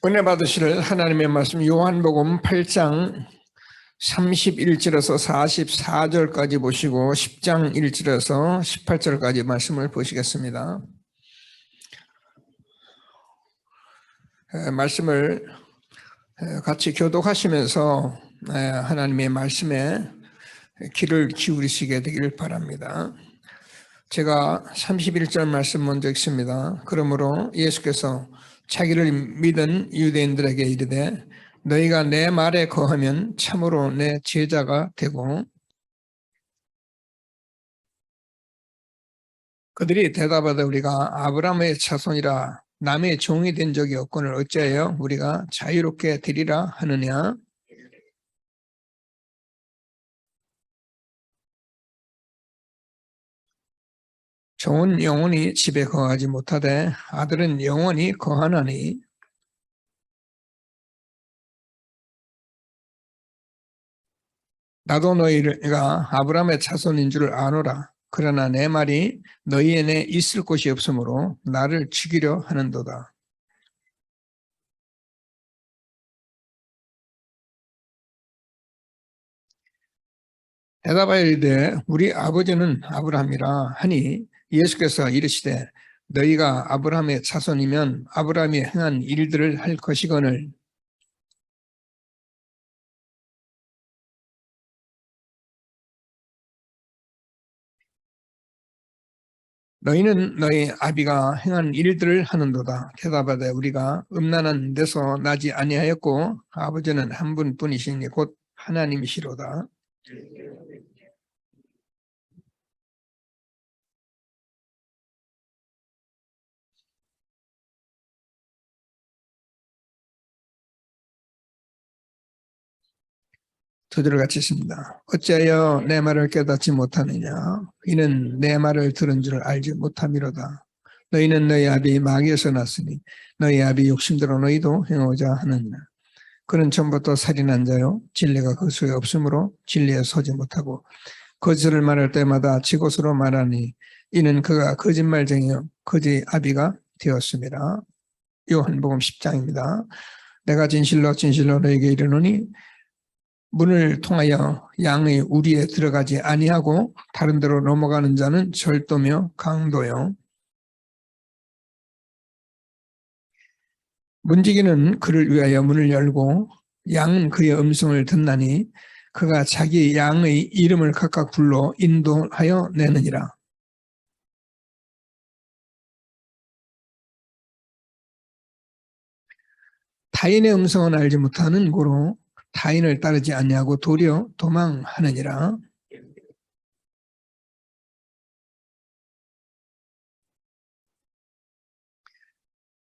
은혜 받으실 하나님의 말씀 요한복음 8장 31절에서 44절까지 보시고 10장 1절에서 18절까지 말씀을 보시겠습니다. 말씀을 같이 교독하시면서 하나님의 말씀에 귀를 기울이시게 되기를 바랍니다. 제가 31절 말씀 먼저 읽습니다. 그러므로 예수께서 자기를 믿은 유대인들에게 이르되 너희가 내 말에 거하면 참으로 내 제자가 되고, 그들이 대답하되 우리가 아브라함의 자손이라 남의 종이 된 적이 없거늘 어찌하여 우리가 자유롭게 되리라 하느냐. 종은 영원히 집에 거하지 못하되 아들은 영원히 거하나니 나도 너희가 아브라함의 자손인 줄 아노라. 그러나 내 말이 너희에게 있을 곳이 없으므로 나를 죽이려 하는도다. 대답하여 이르되 우리 아버지는 아브라함이라 하니 예수께서 이르시되 너희가 아브라함의 자손이면 아브라함이 행한 일들을 할 것이거늘 너희는 너희 아비가 행한 일들을 하는도다. 대답하되 우리가 음란한 데서 나지 아니하였고 아버지는 한 분뿐이시니 곧 하나님이시로다. 두 절을 같이 읽습니다. 어찌하여 내 말을 깨닫지 못하느냐. 이는 내 말을 들은 줄 알지 못함이로다. 너희는 너희 아비 마귀에서 났으니 너희 아비 욕심대로 너희도 행하고자 하느니라. 그는 전부터 살인한 자요 진리가 그 속에 없으므로 진리에 서지 못하고 거짓을 말할 때마다 지 것으로 말하니 이는 그가 거짓말쟁이요 거짓 아비가 되었습니다. 요한복음 10장입니다. 내가 진실로 진실로 너에게 이르노니 문을 통하여 양의 우리에 들어가지 아니하고 다른 데로 넘어가는 자는 절도며 강도요 문지기는 그를 위하여 문을 열고 양은 그의 음성을 듣나니 그가 자기 양의 이름을 각각 불러 인도하여 내느니라. 타인의 음성은 알지 못하는 고로 타인을 따르지 아니하고 도리어 도망하느니라.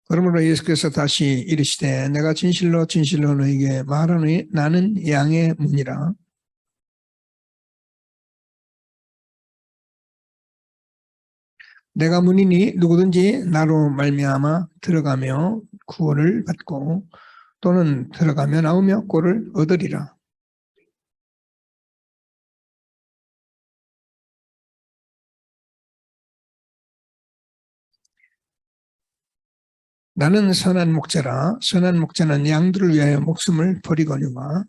그러므로 예수께서 다시 이르시되 내가 진실로 진실로 너에게 말하노니 나는 양의 문이라. 내가 문이니 누구든지 나로 말미암아 들어가며 구원을 받고 또는 들어가며 나오며 꼴을 얻으리라. 나는 선한 목자라. 선한 목자는 양들을 위하여 목숨을 버리거니와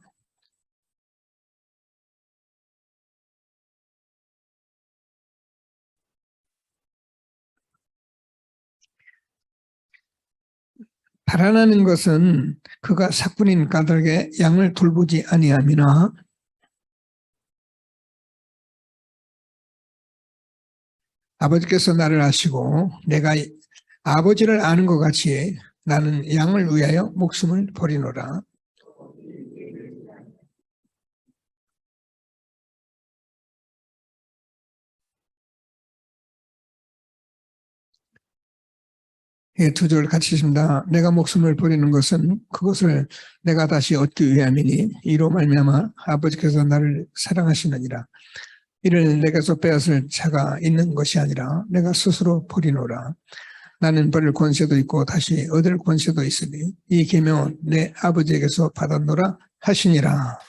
달아나는 것은 그가 삭군인 까닭에 양을 돌보지 아니함이나 아버지께서 나를 아시고 내가 아버지를 아는 것 같이 나는 양을 위하여 목숨을 버리노라. 두 절 같이 있습니다. 내가 목숨을 버리는 것은 그것을 내가 다시 얻기 위함이니 이로 말미암아 아버지께서 나를 사랑하시느니라. 이를 내게서 빼앗을 자가 있는 것이 아니라 내가 스스로 버리노라. 나는 버릴 권세도 있고 다시 얻을 권세도 있으니 이 계명은 내 아버지에게서 받았노라 하시니라.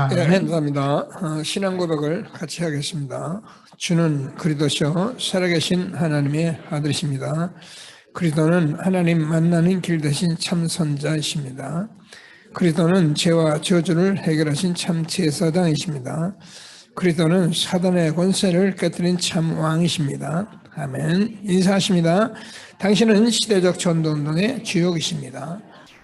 네, 감사합니다. 신앙 고백을 같이 하겠습니다. 주는 그리스도시요 살아계신 하나님의 아들이십니다. 그리스도는 하나님 만나는 길 대신 참 선자이십니다. 그리스도는 죄와 저주를 해결하신 참 제사장이십니다. 그리스도는 사단의 권세를 깨뜨린 참 왕이십니다. 아멘. 인사하십니다. 당신은 시대적 전도운동의 주역이십니다.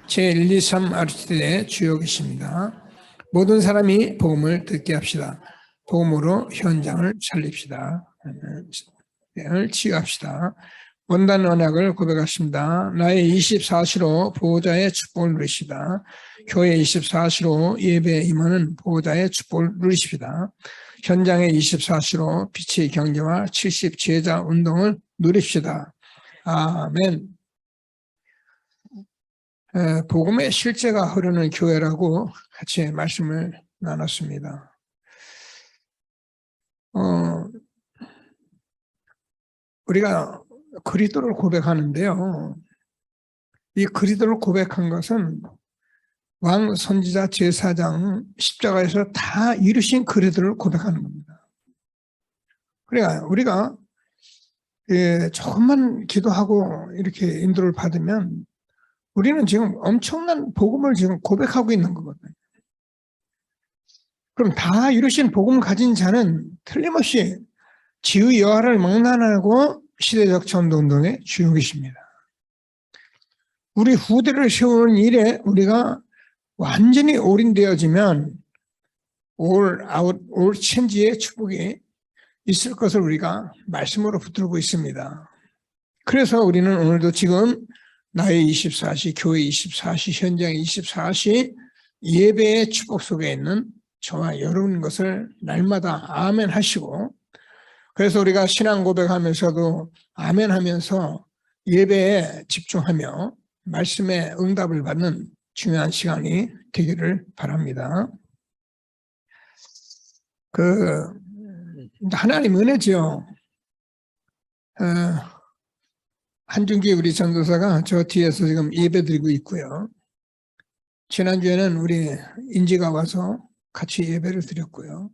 제1, 2, 3 아르티드의 주역이십니다. 모든 사람이 복음을 듣게 합시다. 복음으로 현장을 살립시다. 현장을 치유합시다. 원단 언약을 고백하십니다. 나의 24시로 보호자의 축복을 누리시다. 교회 24시로 예배에 임하는 보호자의 축복을 누리십시다. 현장의 24시로 빛의 경제와 70 제자 운동을 누립시다. 아멘. 복음의 실제가 흐르는 교회라고 같이 말씀을 나눴습니다. 우리가 그리스도를 고백하는데요. 이 그리스도를 고백한 것은 왕, 선지자, 제사장, 십자가에서 다 이루신 그리스도를 고백하는 겁니다. 그러니까 우리가 조금만 기도하고 이렇게 인도를 받으면 우리는 지금 엄청난 복음을 지금 고백하고 있는 거거든요. 그럼 다 이루신 복음을 가진 자는 틀림없이 지의 여하를 망라하고 시대적 전도운동의 주역이십니다. 우리 후대를 세우는 일에 우리가 완전히 올인되어지면 올 체인지의 축복이 있을 것을 우리가 말씀으로 붙들고 있습니다. 그래서 우리는 오늘도 지금 나의 24시, 교회 24시, 현장 24시 예배의 축복 속에 있는 저와 여러분 것을 날마다 아멘 하시고, 그래서 우리가 신앙 고백하면서도 아멘 하면서 예배에 집중하며 말씀의 응답을 받는 중요한 시간이 되기를 바랍니다. 하나님 은혜죠. 한준기 우리 전도사가 저 뒤에서 지금 예배 드리고 있고요. 지난주에는 우리 인지가 와서 같이 예배를 드렸고요.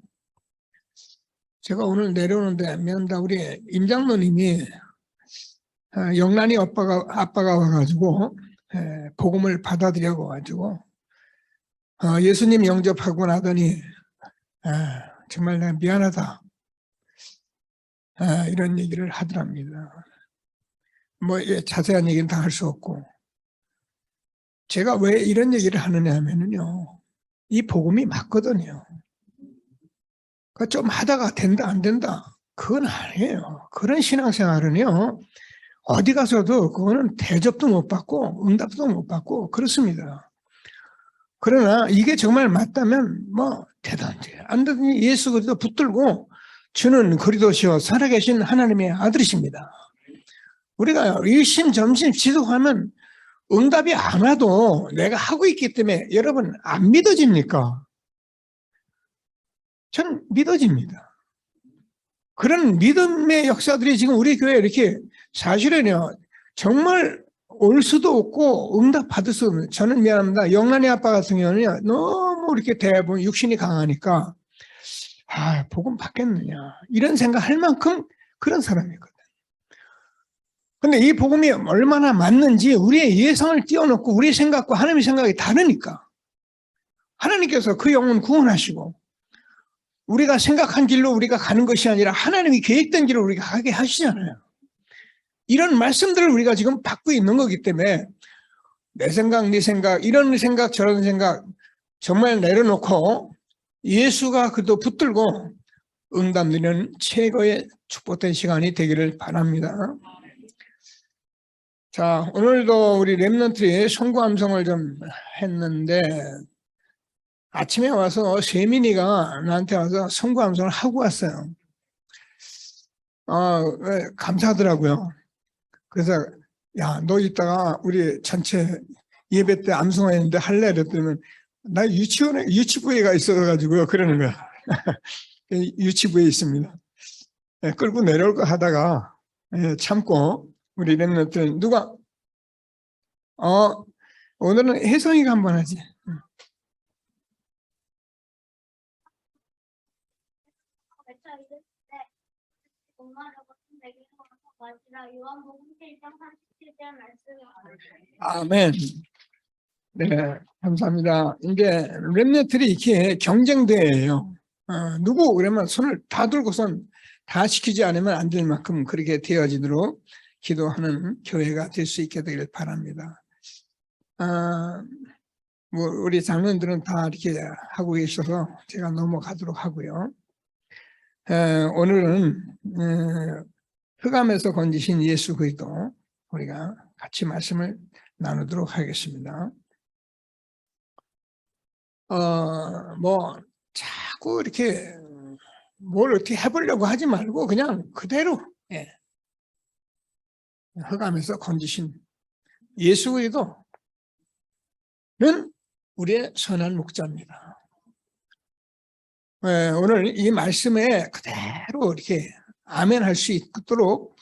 제가 오늘 내려오는데 면다 우리 임장로님이 영란이 아빠가 와가지고 복음을 받아들여고 가지고 예수님 영접하고 나더니 정말 내가 미안하다 이런 얘기를 하더랍니다. 뭐 자세한 얘기는 다 할 수 없고, 제가 왜 이런 얘기를 하느냐 하면은요, 이 복음이 맞거든요. 그러니까 좀 하다가 된다 안 된다 그건 아니에요. 그런 신앙생활은요 어디 가서도 그거는 대접도 못 받고 응답도 못 받고 그렇습니다. 그러나 이게 정말 맞다면 뭐 대단하지. 안 되더니 예수 그리스도 붙들고 주는 그리스도시요 살아계신 하나님의 아들이십니다. 우리가 일심점심 지속하면 응답이 안 와도 내가 하고 있기 때문에 여러분 안 믿어집니까? 전 믿어집니다. 그런 믿음의 역사들이 지금 우리 교회에 이렇게 사실은요 정말 올 수도 없고 응답 받을 수 없는, 저는 미안합니다. 영란이 아빠 같은 경우는요 너무 이렇게 대부분 육신이 강하니까 복음 받겠느냐 이런 생각할 만큼 그런 사람이거든. 근데 이 복음이 얼마나 맞는지 우리의 예상을 띄워놓고 우리 생각과 하나님의 생각이 다르니까 하나님께서 그 영혼 구원하시고 우리가 생각한 길로 우리가 가는 것이 아니라 하나님이 계획된 길로 우리가 가게 하시잖아요. 이런 말씀들을 우리가 지금 받고 있는 거기 때문에 내 생각, 네 생각, 이런 생각, 저런 생각 정말 내려놓고 예수가 그도 붙들고 응답 드리는 최고의 축복된 시간이 되기를 바랍니다. 자, 오늘도 우리 렘넌트리 송구함성을 좀 했는데 아침에 와서 세민이가 나한테 와서 송구함성을 하고 왔어요. 감사하더라고요. 그래서 야, 너 이따가 우리 전체 예배 때 암송했는데 할래? 그랬더니 나 유치부에가 있어가지고요. 그러는 거야. 유치부에 있습니다. 끌고 내려올 거 하다가 참고 우리 렘넌트는 누가 오늘은 혜성이가 한번 하지. 요한복음 1장 37절 아멘. 네, 감사합니다. 이게 렘넌트들이 이렇게 경쟁대회예요. 누구 그러면 손을 다 들고선 다 시키지 않으면 안 될 만큼 그렇게 되어지도록 기도하는 교회가 될 수 있게 되길 바랍니다. 뭐 우리 장로님들은 다 이렇게 하고 계셔서 제가 넘어가도록 하고요. 오늘은 흑암에서 건지신 예수 그리스도 우리가 같이 말씀을 나누도록 하겠습니다. 뭐 자꾸 이렇게 뭘 어떻게 해보려고 하지 말고 그냥 그대로 흑암에서 건지신 예수 그리스도는 우리의 선한 목자입니다. 오늘 이 말씀에 그대로 이렇게 아멘할 수 있도록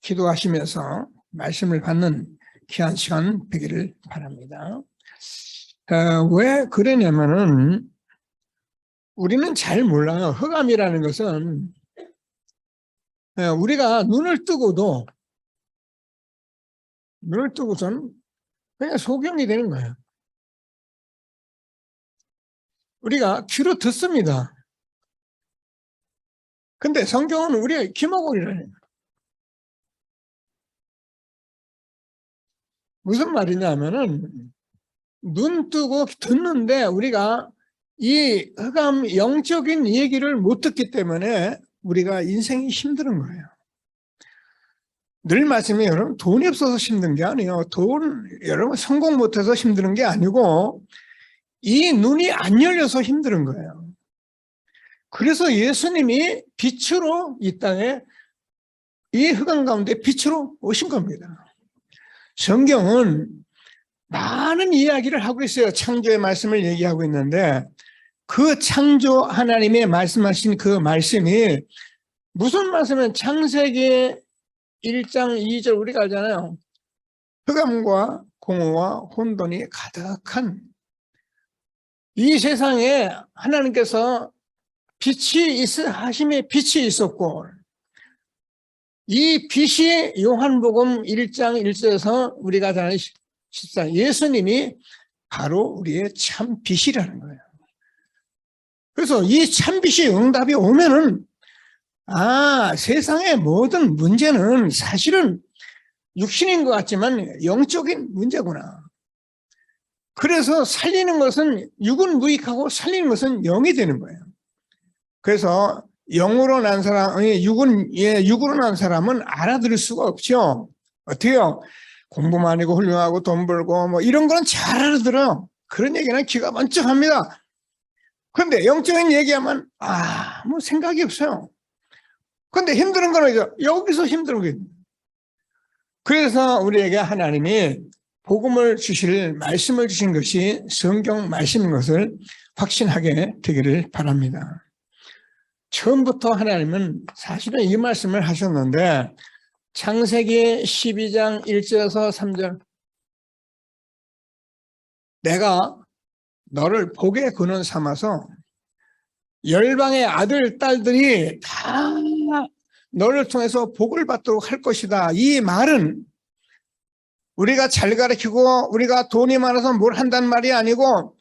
기도하시면서 말씀을 받는 귀한 시간 되기를 바랍니다. 왜 그러냐면은 우리는 잘 몰라요. 흑암이라는 것은 우리가 눈을 뜨고선 그냥 소경이 되는 거예요. 우리가 귀로 듣습니다. 근데 성경은 우리의 귀머거리라는 무슨 말이냐면은 눈 뜨고 듣는데 우리가 이 흑암 영적인 얘기를 못 듣기 때문에 우리가 인생이 힘든 거예요. 늘 말씀해 여러분 돈이 없어서 힘든 게 아니에요. 여러분 성공 못해서 힘든 게 아니고 이 눈이 안 열려서 힘든 거예요. 그래서 예수님이 빛으로 이 땅에 이 흑암 가운데 빛으로 오신 겁니다. 성경은 많은 이야기를 하고 있어요. 창조의 말씀을 얘기하고 있는데 그 창조 하나님의 말씀하신 그 말씀이 무슨 말씀은 창세기 1장 2절 우리가 알잖아요. 흑암과 공허와 혼돈이 가득한 이 세상에 하나님께서 하심의 빛이 있었고 이 빛이 요한복음 1장 1절에서 우리가 잘 아는 14 예수님이 바로 우리의 참 빛이라는 거예요. 그래서 이 참 빛이 응답이 오면은 세상의 모든 문제는 사실은 육신인 것 같지만 영적인 문제구나. 그래서 살리는 것은 육은 무익하고 살리는 것은 영이 되는 거예요. 그래서 영으로 난 사람이 육으로 난 사람은 알아들을 수가 없죠. 어때요? 공부만 하고 훌륭하고 돈 벌고 뭐 이런 거는 잘 알아들어요. 그런 얘기는 귀가 번쩍합니다. 그런데 영적인 얘기하면 뭐 생각이 없어요. 그런데 힘든 거는 여기서 힘든 거예요. 그래서 우리에게 하나님이 복음을 말씀을 주신 것이 성경 말씀인 것을 확신하게 되기를 바랍니다. 처음부터 하나님은 사실은 이 말씀을 하셨는데 창세기 12장 1절에서 3절 내가 너를 복의 근원 삼아서 열방의 아들, 딸들이 다 너를 통해서 복을 받도록 할 것이다. 이 말은 우리가 잘 가르치고 우리가 돈이 많아서 뭘 한다는 말이 아니고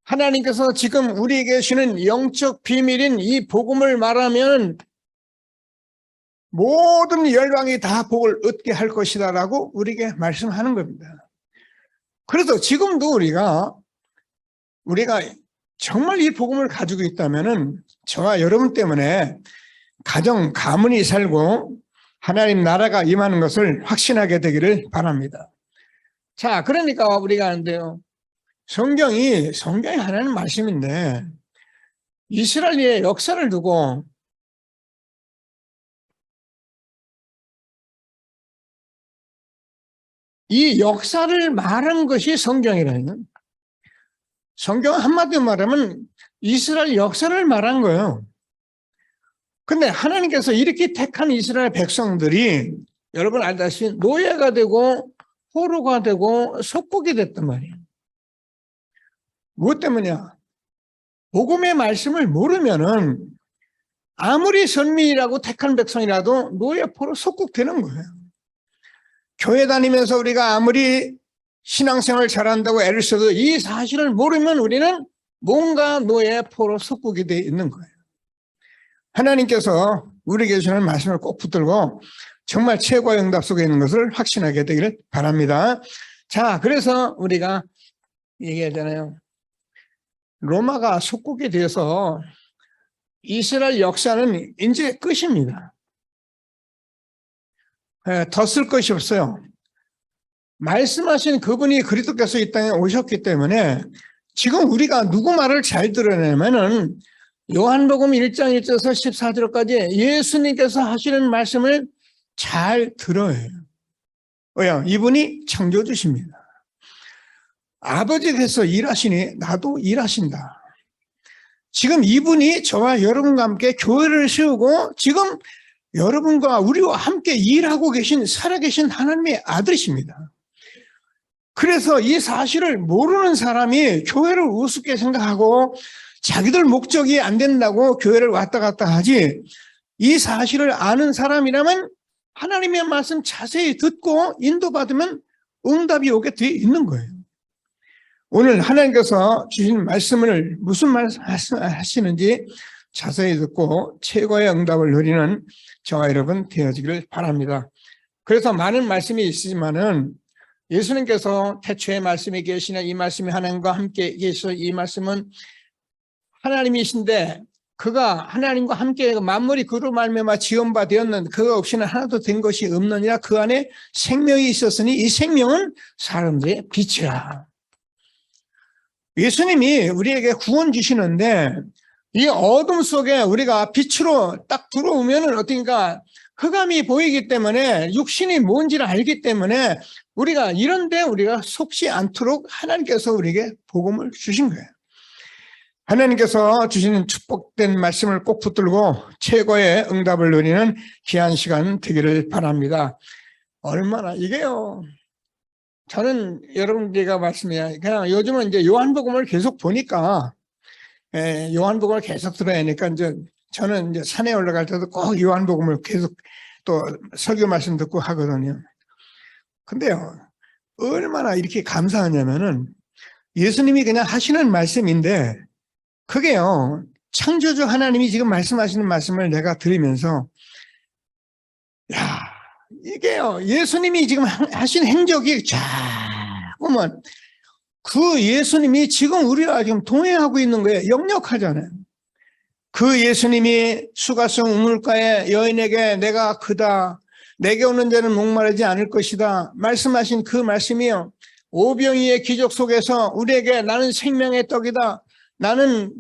하나님께서 지금 우리에게 주시는 영적 비밀인 이 복음을 말하면 모든 열방이 다 복을 얻게 할 것이다 라고 우리에게 말씀하는 겁니다. 그래서 지금도 우리가 정말 이 복음을 가지고 있다면은 저와 여러분 때문에 가정, 가문이 살고 하나님 나라가 임하는 것을 확신하게 되기를 바랍니다. 자, 그러니까 우리가 하는데요. 성경이 하나님 말씀인데 이스라엘의 역사를 두고 이 역사를 말한 것이 성경이라는 성경 한마디로 말하면 이스라엘 역사를 말한 거예요. 근데 하나님께서 이렇게 택한 이스라엘 백성들이 여러분 알다시피 노예가 되고 포로가 되고 속국이 됐단 말이에요. 무엇 때문이냐? 복음의 말씀을 모르면은 아무리 선민이라고 택한 백성이라도 노예 포로 속국 되는 거예요. 교회 다니면서 우리가 아무리 신앙생활 잘한다고 애를 써도 이 사실을 모르면 우리는 뭔가 노예의 포로 속국이 되어 있는 거예요. 하나님께서 우리에게 주는 말씀을 꼭 붙들고 정말 최고의 응답 속에 있는 것을 확신하게 되기를 바랍니다. 자, 그래서 우리가 얘기하잖아요. 로마가 속국이 되어서 이스라엘 역사는 이제 끝입니다. 더 쓸 것이 없어요. 말씀하신 그분이 그리스도께서 이 땅에 오셨기 때문에 지금 우리가 누구 말을 잘 들어내면은 요한복음 1장 1절에서 14절까지 예수님께서 하시는 말씀을 잘 들어요. 왜요? 이분이 창조주십니다. 아버지께서 일하시니 나도 일하신다. 지금 이분이 저와 여러분과 함께 교회를 세우고 지금 여러분과 우리와 함께 일하고 계신 살아계신 하나님의 아들이십니다. 그래서 이 사실을 모르는 사람이 교회를 우습게 생각하고 자기들 목적이 안 된다고 교회를 왔다 갔다 하지, 이 사실을 아는 사람이라면 하나님의 말씀 자세히 듣고 인도받으면 응답이 오게 되어 있는 거예요. 오늘 하나님께서 주신 말씀을 무슨 말씀 하시는지 자세히 듣고 최고의 응답을 누리는 저와 여러분 되어지기를 바랍니다. 그래서 많은 말씀이 있지만은 예수님께서 태초에 말씀이 계시나 이 말씀이 하나님과 함께 계셔, 이 말씀은 하나님이신데 그가 하나님과 함께 만물이 그로 말미암아 지은 바 되었는데 그가 없이는 하나도 된 것이 없느니라. 그 안에 생명이 있었으니 이 생명은 사람들의 빛이라. 예수님이 우리에게 구원 주시는데 이 어둠 속에 우리가 빛으로 딱 들어오면은 어떻습니까? 흑암이 보이기 때문에 육신이 뭔지를 알기 때문에 우리가 이런데 우리가 속지 않도록 하나님께서 우리에게 복음을 주신 거예요. 하나님께서 주시는 축복된 말씀을 꼭 붙들고 최고의 응답을 누리는 귀한 시간 되기를 바랍니다. 얼마나 이게요. 저는 여러분들과 말씀이야. 그냥 요즘은 이제 요한복음을 계속 보니까 요한복음을 계속 들어야 하니까 이제 저는 이제 산에 올라갈 때도 꼭 요한복음을 계속 또 설교 말씀 듣고 하거든요. 근데요, 얼마나 이렇게 감사하냐면은 예수님이 그냥 하시는 말씀인데 그게요, 창조주 하나님이 지금 말씀하시는 말씀을 내가 들으면서 야, 이게요, 예수님이 지금 하신 행적이 자꾸만 그 예수님이 지금 우리와 지금 동행하고 있는 거예요. 역력하잖아요. 그 예수님이 수가성 우물가에 여인에게 내가 크다, 내게 오는 자는 목마르지 않을 것이다 말씀하신 그 말씀이요, 오병이의 기적 속에서 우리에게 나는 생명의 떡이다, 나는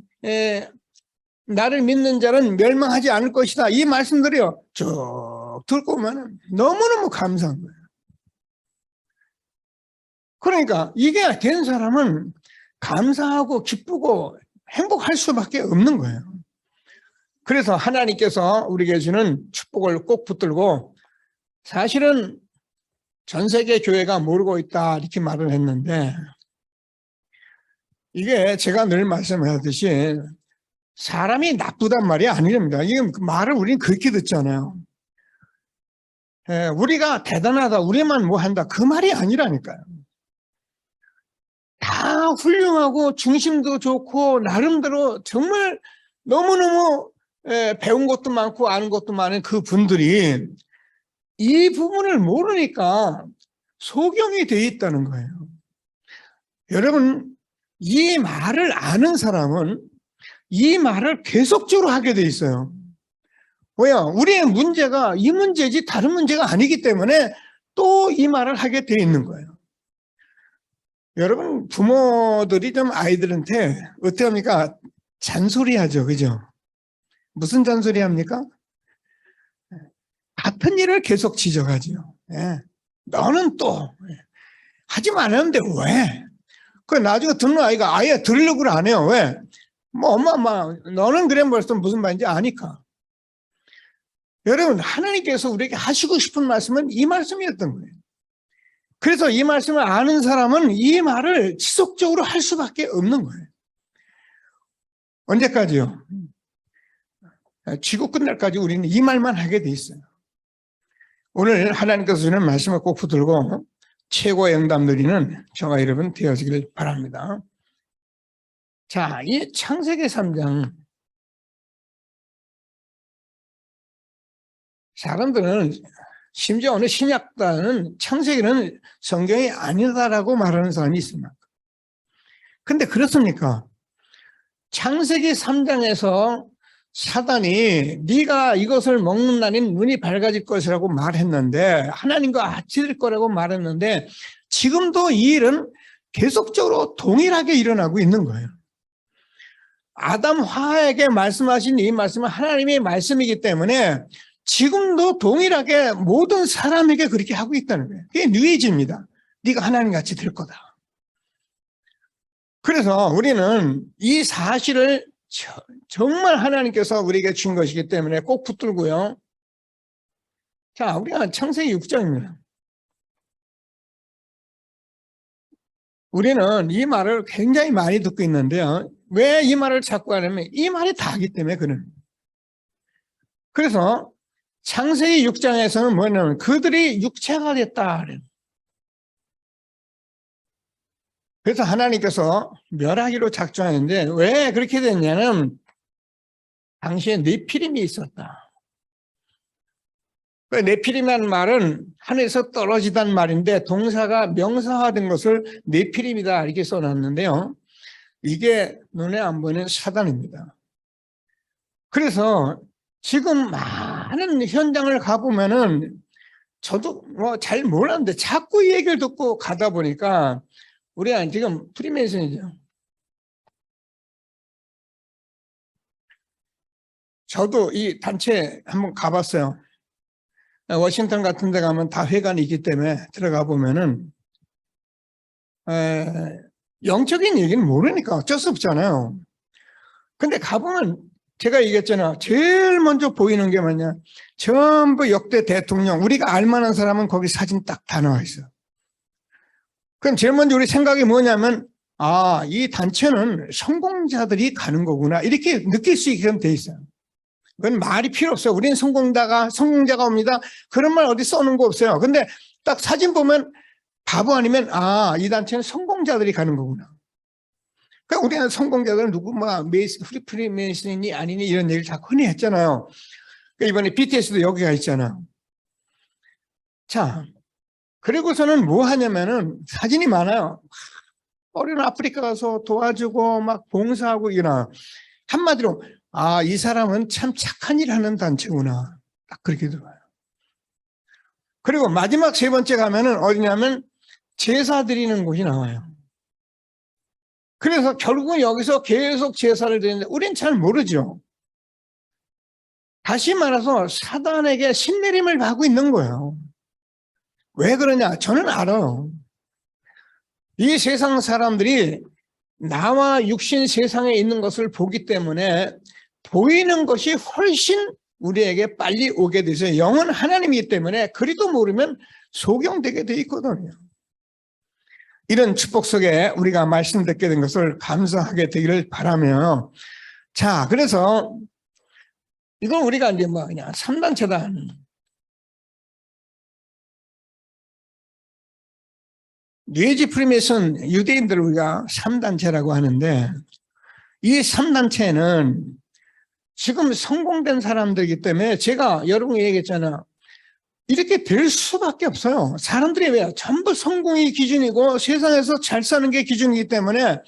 나를 믿는 자는 멸망하지 않을 것이다, 이 말씀들이요 쭉 듣고 보면 너무너무 감사한 거예요. 그러니까 이게 된 사람은 감사하고 기쁘고 행복할 수밖에 없는 거예요. 그래서 하나님께서 우리에게 주는 축복을 꼭 붙들고, 사실은 전 세계 교회가 모르고 있다 이렇게 말을 했는데 이게 제가 늘 말씀하듯이 사람이 나쁘단 말이 아닙니다. 이게 말을 우리는 그렇게 듣잖아요. 우리가 대단하다, 우리만 뭐 한다, 그 말이 아니라니까요. 다 훌륭하고 중심도 좋고 나름대로 정말 너무너무 배운 것도 많고 아는 것도 많은 그 분들이 이 부분을 모르니까 소경이 되어 있다는 거예요. 여러분, 이 말을 아는 사람은 이 말을 계속적으로 하게 돼 있어요. 왜요? 우리의 문제가 이 문제지 다른 문제가 아니기 때문에 또 이 말을 하게 돼 있는 거예요. 여러분, 부모들이 좀 아이들한테 어떻게 합니까? 잔소리 하죠. 그죠? 무슨 잔소리 합니까? 같은 일을 계속 지적하죠. 너는 또 하지 말았는데 왜? 그 나중에 듣는 아이가 아예 들으려고 안 해요. 왜? 뭐 엄마 너는 그래 벌써 무슨 말인지 아니까. 여러분, 하나님께서 우리에게 하시고 싶은 말씀은 이 말씀이었던 거예요. 그래서 이 말씀을 아는 사람은 이 말을 지속적으로 할 수밖에 없는 거예요. 언제까지요? 지구 끝날까지 우리는 이 말만 하게 돼 있어요. 오늘 하나님께서 주는 말씀을 꼭 붙들고 최고의 응답 누리는 저와 여러분 되어지길 바랍니다. 자, 이 창세기 3장. 사람들은 심지어 어느 신약가는 창세기는 성경이 아니다라고 말하는 사람이 있습니다. 근데 그렇습니까? 창세기 3장에서 사단이 네가 이것을 먹는 날인 눈이 밝아질 것이라고 말했는데, 하나님과 같이 될 거라고 말했는데, 지금도 이 일은 계속적으로 동일하게 일어나고 있는 거예요. 아담 하와에게 말씀하신 이 말씀은 하나님의 말씀이기 때문에 지금도 동일하게 모든 사람에게 그렇게 하고 있다는 거예요. 그게 뉴에이지입니다. 네가 하나님같이 될 거다. 그래서 우리는 이 사실을 정말 하나님께서 우리에게 준 것이기 때문에 꼭 붙들고요. 자, 우리가 창세기 6장입니다. 우리는 이 말을 굉장히 많이 듣고 있는데요. 왜 이 말을 자꾸 하냐면 이 말이 다기 때문에 그는. 그래서 창세기 6장에서는 뭐냐면 그들이 육체가 됐다. 그래서 하나님께서 멸하기로 작정하는데 왜 그렇게 됐냐면 당시에 네피림이 있었다. 네피림이라는 말은 하늘에서 떨어지단 말인데 동사가 명사화된 것을 네피림이다 이렇게 써놨는데요. 이게 눈에 안 보이는 사단입니다. 그래서 지금 많은 현장을 가보면은 저도 뭐 잘 몰랐는데 자꾸 이 얘기를 듣고 가다 보니까 우리가 지금 프리메이슨이죠. 저도 이 단체 한번 가봤어요. 워싱턴 같은 데 가면 다 회관이 있기 때문에 들어가 보면은 영적인 얘기는 모르니까 어쩔 수 없잖아요. 근데 가보면 제가 얘기했잖아요. 제일 먼저 보이는 게 뭐냐. 전부 역대 대통령, 우리가 알만한 사람은 거기 사진 딱 다 나와 있어요. 그럼 제일 먼저 우리 생각이 뭐냐면 아, 이 단체는 성공자들이 가는 거구나 이렇게 느낄 수 있게 돼 있어요. 그건 말이 필요 없어요. 우리는 성공자가 옵니다. 그런 말 어디 써놓은 거 없어요. 근데 딱 사진 보면 바보 아니면 아, 이 단체는 성공자들이 가는 거구나. 그러니까 우리는 성공자들은 누구 프리메이슨이니 아니니 이런 얘기를 자꾸 흔히 했잖아요. 그러니까 이번에 BTS도 여기가 있잖아요. 자, 그리고서는 뭐 하냐면은 사진이 많아요. 어린 아프리카 가서 도와주고 막 봉사하고 이러나 한마디로 아, 이 사람은 참 착한 일 하는 단체구나. 딱 그렇게 들어요. 그리고 마지막 세 번째 가면은 어디냐면 제사 드리는 곳이 나와요. 그래서 결국은 여기서 계속 제사를 드리는데 우린 잘 모르죠. 다시 말해서 사단에게 신내림을 받고 있는 거예요. 왜 그러냐? 저는 알아요. 이 세상 사람들이 나와 육신 세상에 있는 것을 보기 때문에 보이는 것이 훨씬 우리에게 빨리 오게 되죠. 영은 하나님이기 때문에 그리도 모르면 소경되게 돼 있거든요. 이런 축복 속에 우리가 말씀 듣게 된 것을 감사하게 되기를 바라며 자, 그래서 이건 우리가 이제 뭐 그냥 3단체다. 뉴에이지 프리메이슨 유대인들을 우리가 3단체라고 하는데 이 3단체는 지금 성공된 사람들이기 때문에 제가 여러분이 얘기했잖아. 이렇게 될 수밖에 없어요. 사람들이 왜 전부 성공이 기준이고 세상에서 잘 사는 게 기준이기 때문에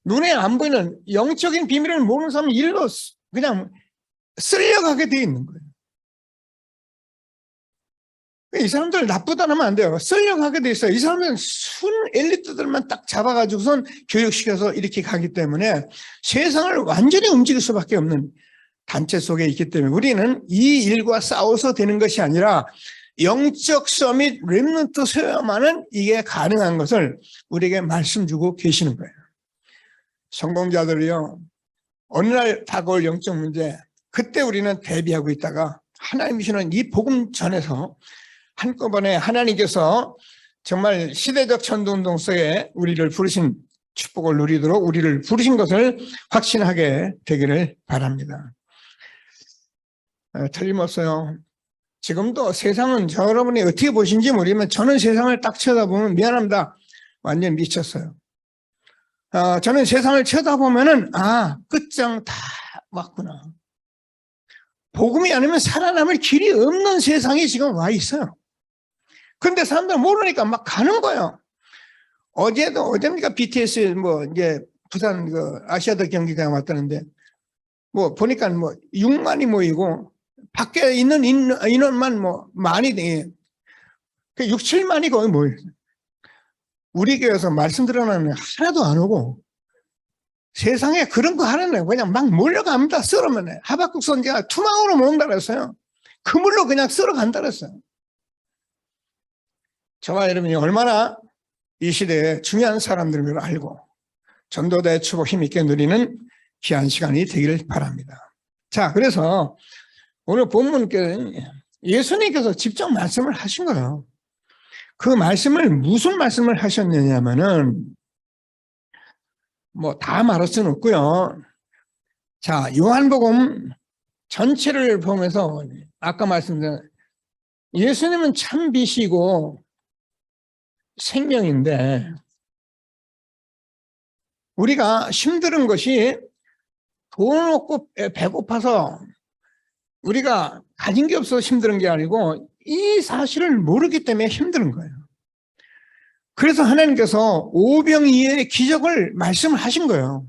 눈에 안 보이는 영적인 비밀을 모르는 사람은 일로 그냥 쓸려가게 돼 있는 거예요. 이 사람들 나쁘다 하면 안 돼요. 쓸려가게 돼 있어요. 이 사람들은 순 엘리트들만 딱 잡아가지고선 교육시켜서 이렇게 가기 때문에 세상을 완전히 움직일 수밖에 없는 단체 속에 있기 때문에 우리는 이 일과 싸워서 되는 것이 아니라 영적 서밋 렘넌트 세워야만은 이게 가능한 것을 우리에게 말씀 주고 계시는 거예요. 성공자들이요. 어느 날 다가올 영적 문제 그때 우리는 대비하고 있다가 하나님이 주는 이 복음 전에서 한꺼번에 하나님께서 정말 시대적 전도운동 속에 우리를 부르신 축복을 누리도록 우리를 부르신 것을 확신하게 되기를 바랍니다. 틀림없어요. 지금도 세상은 여러분이 어떻게 보신지 모르지만 저는 세상을 딱 쳐다보면 미안합니다. 완전 미쳤어요. 저는 세상을 쳐다보면은 끝장 다 왔구나. 복음이 아니면 살아남을 길이 없는 세상이 지금 와 있어요. 그런데 사람들 모르니까 막 가는 거예요. 어제입니까? BTS 이제 부산 아시아드 경기장에 왔다는데 보니까 6만이 모이고 밖에 있는 인원만 많이 돼. 6, 7만이 거의 모여요. 우리 교회에서 말씀 들어나는 하나도 안 오고 세상에 그런 거 하나는 그냥 막 몰려갑니다. 썰으면 하박국 선지가 투망으로 모은다 그랬어요. 그물로 그냥 썰어간다 그랬어요. 저와 여러분이 얼마나 이 시대에 중요한 사람들을 알고 전도대 축복 힘있게 누리는 귀한 시간이 되기를 바랍니다. 자, 그래서 오늘 본문께 예수님께서 직접 말씀을 하신 거예요. 그 말씀을 무슨 말씀을 하셨느냐면은 다 말할 수는 없고요. 자, 요한복음 전체를 보면서 아까 말씀드린 예수님은 참 빛이고 생명인데 우리가 힘든 것이 돈 없고 배고파서 우리가 가진 게 없어서 힘든 게 아니고 이 사실을 모르기 때문에 힘든 거예요. 그래서 하나님께서 오병이어의 기적을 말씀을 하신 거예요.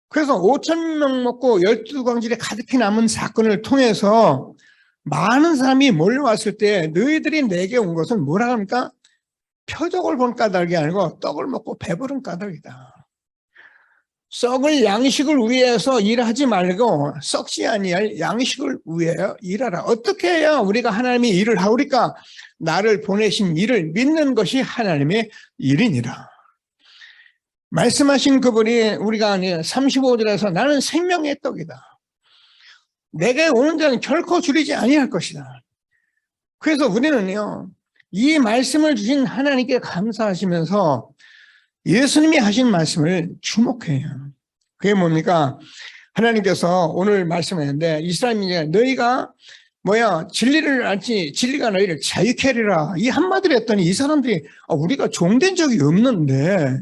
그래서 5,000명 먹고 12광질에 가득히 남은 사건을 통해서 많은 사람이 몰려왔을 때 너희들이 내게 온 것은 뭐라 합니까? 표적을 본 까닭이 아니고 떡을 먹고 배부른 까닭이다. 썩을 양식을 위해서 일하지 말고 썩지 아니할 양식을 위하여 일하라. 어떻게 해야 우리가 하나님의 일을 하오리까? 나를 보내신 일을 믿는 것이 하나님의 일이니라. 말씀하신 그분이 우리가 35절에서 나는 생명의 떡이다. 내게 오는 자는 결코 줄이지 아니할 것이다. 그래서 우리는요, 이 말씀을 주신 하나님께 감사하시면서 예수님이 하신 말씀을 주목해요. 그게 뭡니까? 하나님께서 오늘 말씀했는데 이스라엘 민족에 너희가 진리를 알지 진리가 너희를 자유케 하리라. 이 한마디를 했더니 이 사람들이 우리가 종된 적이 없는데,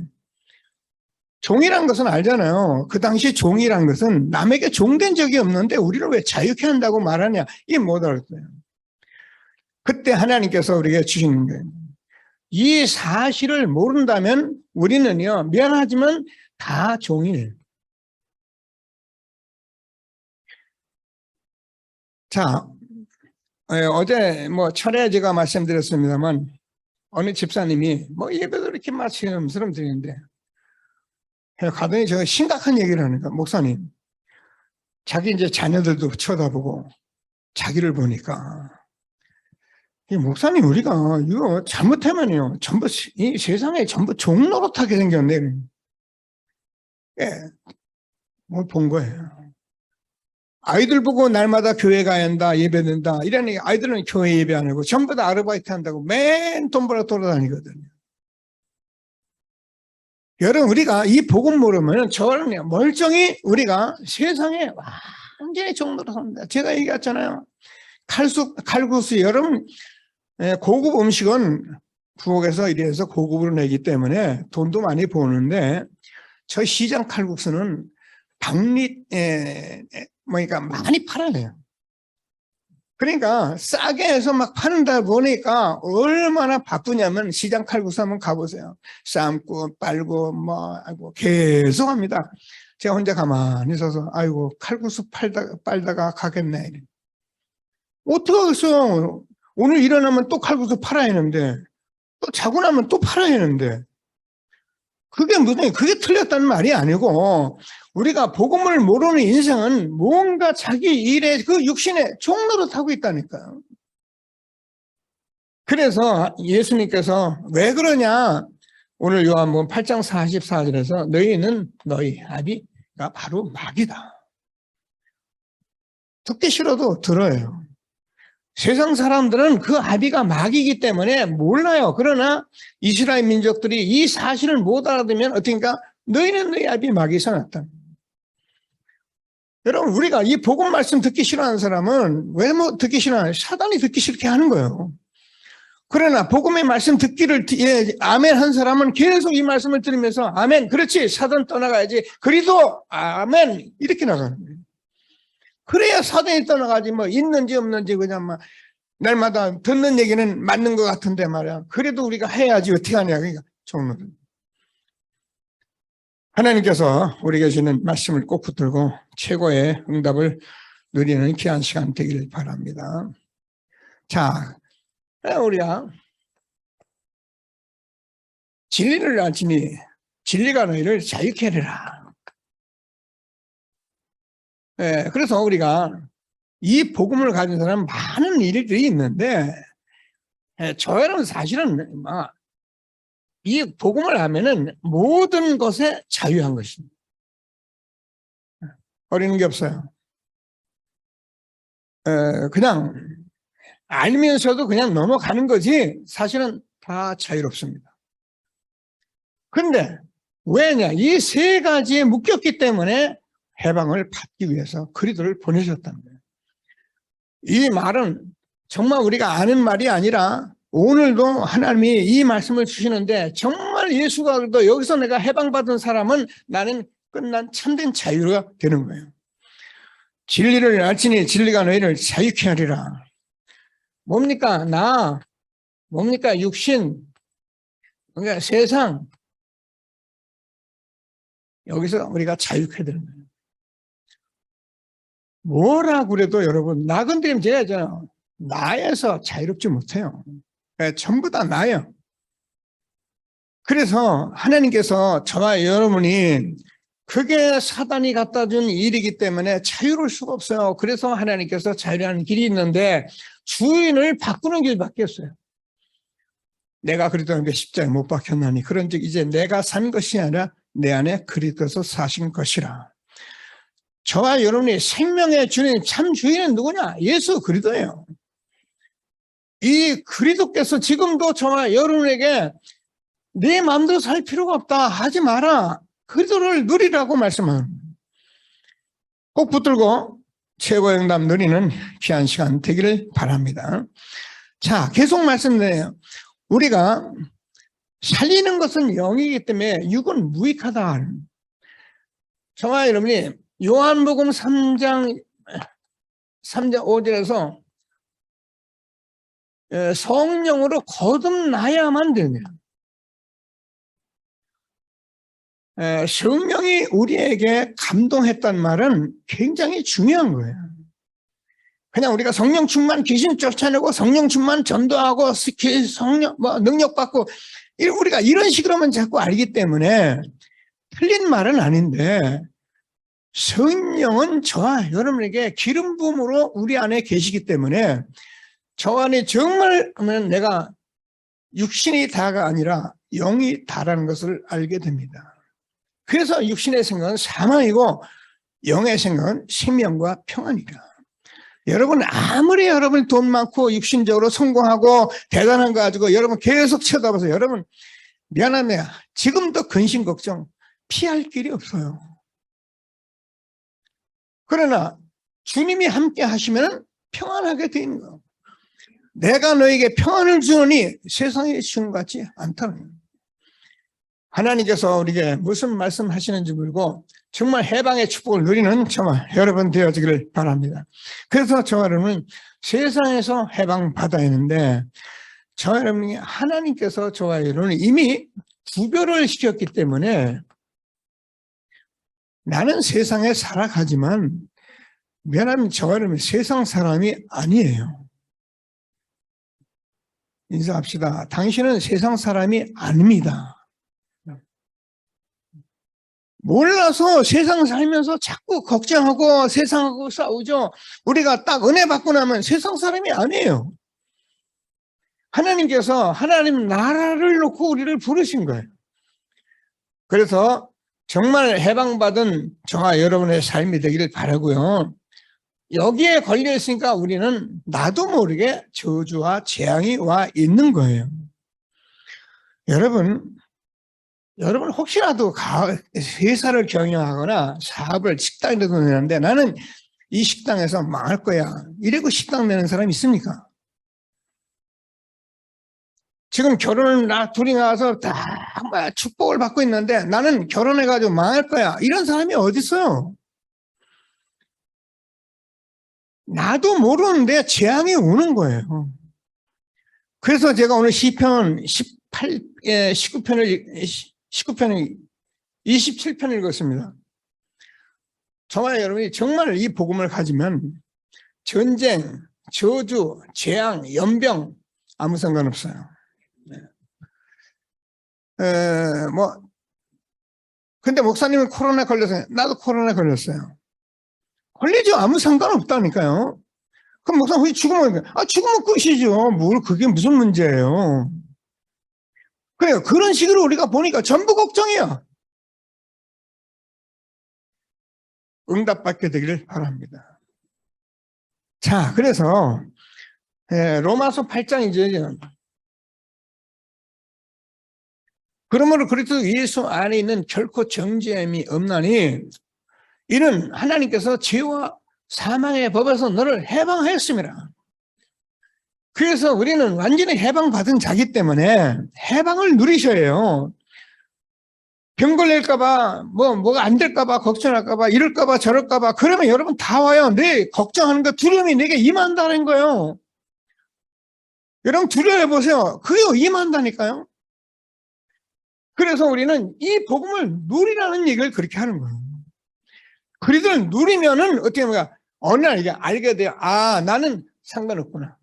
종이란 것은 알잖아요. 그 당시 종이란 것은 남에게 종된 적이 없는데 우리를 왜 자유케 한다고 말하냐, 이게 못 알았어요. 그때 하나님께서 우리에게 주시는 거예요. 이 사실을 모른다면 우리는요, 미안하지만 다 종일. 자, 어제 철에 제가 말씀드렸습니다만 어느 집사님이 예배도 이렇게 말씀스러움 드리는데 가더니 제가 심각한 얘기를 하니까, 목사님, 자기 이제 자녀들도 쳐다보고 자기를 보니까, 목사님, 우리가 이거 잘못하면요, 전부 이 세상에 전부 종노릇하게 생겼네. 본 거예요. 아이들 보고 날마다 교회 가야 한다, 예배 된다 이러니 아이들은 교회 예배 안 하고 전부 다 아르바이트 한다고 맨 돈 벌어 돌아다니거든요. 여러분, 우리가 이 복음 모르면 저는 멀쩡히 우리가 세상에 완전히 종노릇합니다. 제가 얘기했잖아요. 칼국수, 여러분, 고급 음식은 부엌에서 이래서 고급으로 내기 때문에 돈도 많이 버는데, 저 시장 칼국수는 많이 팔아요. 그러니까 싸게 해서 막 파는다 보니까 얼마나 바쁘냐면 시장 칼국수 한번 가보세요. 삶고 빨고 계속 합니다. 제가 혼자 가만히 서서 칼국수 빨다가 가겠네. 어떻게 하겠어요? 오늘 일어나면 또 칼국수 팔아야 하는데, 또 자고 나면 또 팔아야 하는데, 그게 틀렸다는 말이 아니고, 우리가 복음을 모르는 인생은 뭔가 자기 일에 그 육신에 종노릇하고 있다니까요. 그래서 예수님께서 왜 그러냐, 오늘 요한복음 8장 44절에서 너희는 너희 아비가 바로 마귀다. 듣기 싫어도 들어요. 세상 사람들은 그 아비가 마귀이기 때문에 몰라요. 그러나 이스라엘 민족들이 이 사실을 못 알아들으면 어떻게니까 너희는 너희 아비 마귀에서 났다. 여러분, 우리가 이 복음 말씀 듣기 싫어하는 사람은 왜 뭐 듣기 싫어하나요? 사단이 듣기 싫게 하는 거예요. 그러나 복음의 말씀 듣기를 아멘 한 사람은 계속 이 말씀을 들으면서 아멘, 그렇지, 사단 떠나가야지, 그리도 아멘, 이렇게 나가는 거예요. 그래야 사단이 떠나가지, 뭐 있는지 없는지 그냥 막 날마다 듣는 얘기는 맞는 것 같은데 말이야. 그래도 우리가 해야지 어떻게 하냐. 그러니까 종로를. 하나님께서 우리에게 주시는 말씀을 꼭 붙들고 최고의 응답을 누리는 귀한 시간 되기를 바랍니다. 자, 우리가 진리를 알지니 진리가 너희를 자유케 하리라. 그래서 우리가 이 복음을 가진 사람은 많은 일들이 있는데, 저는 사실은 이 복음을 하면은 모든 것에 자유한 것입니다. 어리는 게 없어요. 그냥 알면서도 그냥 넘어가는 거지 사실은 다 자유롭습니다. 그런데 왜냐? 이 세 가지에 묶였기 때문에 해방을 받기 위해서 그리스도를 보내셨다는 거예요. 이 말은 정말 우리가 아는 말이 아니라 오늘도 하나님이 이 말씀을 주시는데 정말 예수가 그래도 여기서 내가 해방받은 사람은 나는 끝난 참된 자유가 되는 거예요. 진리를 알지니 진리가 너희를 자유케 하리라. 뭡니까? 뭡니까? 육신, 그러니까 세상, 여기서 우리가 자유케 되는 거예요. 뭐라 그래도 여러분 나건드리면 돼야죠. 나에서 자유롭지 못해요. 전부 다 나예요. 그래서 하나님께서 저와 여러분이 그게 사단이 갖다 준 일이기 때문에 자유로울 수가 없어요. 그래서 하나님께서 자유라는 길이 있는데 주인을 바꾸는 길밖에 없어요. 내가 그리스도에게 십자가에 못 박혔나니 그런즉 이제 내가 산 것이 아니라 내 안에 그리스도께서 사신 것이라. 저와 여러분이 생명의 주인, 참 주인은 누구냐? 예수 그리스도예요. 이 그리스도께서 지금도 저와 여러분에게 내 마음대로 살 필요가 없다, 하지 마라, 그리스도를 누리라고 말씀하는 거예요. 꼭 붙들고 최고의 응답 누리는 귀한 시간 되기를 바랍니다. 자, 계속 말씀드려요. 우리가 살리는 것은 영이기 때문에 육은 무익하다. 저와 여러분이 요한복음 3장 5절에서 성령으로 거듭나야만 되네요. 성령이 우리에게 감동했단 말은 굉장히 중요한 거예요. 그냥 우리가 성령 충만 귀신 쫓아내고 성령 충만 전도하고 성령 능력 받고 우리가 이런 식으로만 자꾸 알기 때문에 틀린 말은 아닌데, 성령은 저와 여러분에게 기름 부음으로 우리 안에 계시기 때문에 저 안에 정말 내가 육신이 다가 아니라 영이 다라는 것을 알게 됩니다. 그래서 육신의 생각은 사망이고 영의 생각은 생명과 평안이다. 여러분 아무리 여러분이 돈 많고 육신적으로 성공하고 대단한 거 가지고 여러분 계속 쳐다봐서 여러분 미안합니다. 지금도 근심 걱정 피할 길이 없어요. 그러나 주님이 함께 하시면 평안하게 되는 거예요. 내가 너에게 평안을 주노니 세상에 주는 것 같지 않다는 거예요. 하나님께서 우리에게 무슨 말씀하시는지 모르고 정말 해방의 축복을 누리는 저와 여러분 되어지기를 바랍니다. 그래서 저와 여러분은 세상에서 해방받아야 하는데, 저와 여러분이 하나님께서 저와 여러분을 이미 구별을 시켰기 때문에 나는 세상에 살아가지만 미안하면 저와 여러분 세상 사람이 아니에요. 인사합시다. 당신은 세상 사람이 아닙니다. 몰라서 세상 살면서 자꾸 걱정하고 세상하고 싸우죠. 우리가 딱 은혜 받고 나면 세상 사람이 아니에요. 하나님께서 하나님 나라를 놓고 우리를 부르신 거예요. 그래서 정말 해방받은 저와 여러분의 삶이 되기를 바라고요. 여기에 걸려 있으니까 우리는 나도 모르게 저주와 재앙이 와 있는 거예요. 여러분, 여러분 혹시라도 회사를 경영하거나 사업을 식당이라도 내는데 나는 이 식당에서 망할 거야. 이래고 식당 내는 사람 있습니까? 지금 결혼을 둘이 나와서 다 축복을 받고 있는데 나는 결혼해가지고 망할 거야. 이런 사람이 어디 있어요? 나도 모르는데 재앙이 오는 거예요. 그래서 제가 오늘 시편 19편을 27편 읽었습니다. 정말 여러분이 정말 이 복음을 가지면 전쟁, 저주, 재앙, 연병 아무 상관없어요. 근데 목사님은 코로나 걸렸어요. 나도 코로나 걸렸어요. 걸리죠. 아무 상관없다니까요. 그럼 목사님 혹시 죽으면 죽으면 끝이죠. 뭘 그게 무슨 문제예요. 그래요. 그런 식으로 우리가 보니까 전부 걱정이야. 응답받게 되기를 바랍니다. 자, 그래서 로마서 8장이죠. 그러므로 그리스도 예수 안에 있는 결코 정죄함이 없나니 이는 하나님께서 죄와 사망의 법에서 너를 해방하였습니다. 그래서 우리는 완전히 해방받은 자기 때문에 해방을 누리셔야 해요. 병 걸릴까봐, 뭐가 안 될까봐, 걱정할까봐, 이럴까봐, 저럴까봐, 그러면 여러분 다 와요. 내 걱정하는 거, 두려움이 내게 임한다는 거예요. 여러분 두려워해보세요. 그게 임한다니까요. 그래서 우리는 이 복음을 누리라는 얘기를 그렇게 하는 거예요. 그리스도를 누리면은 어떻게 하면 어느 날 이게 알게 돼요. 나는 상관없구나.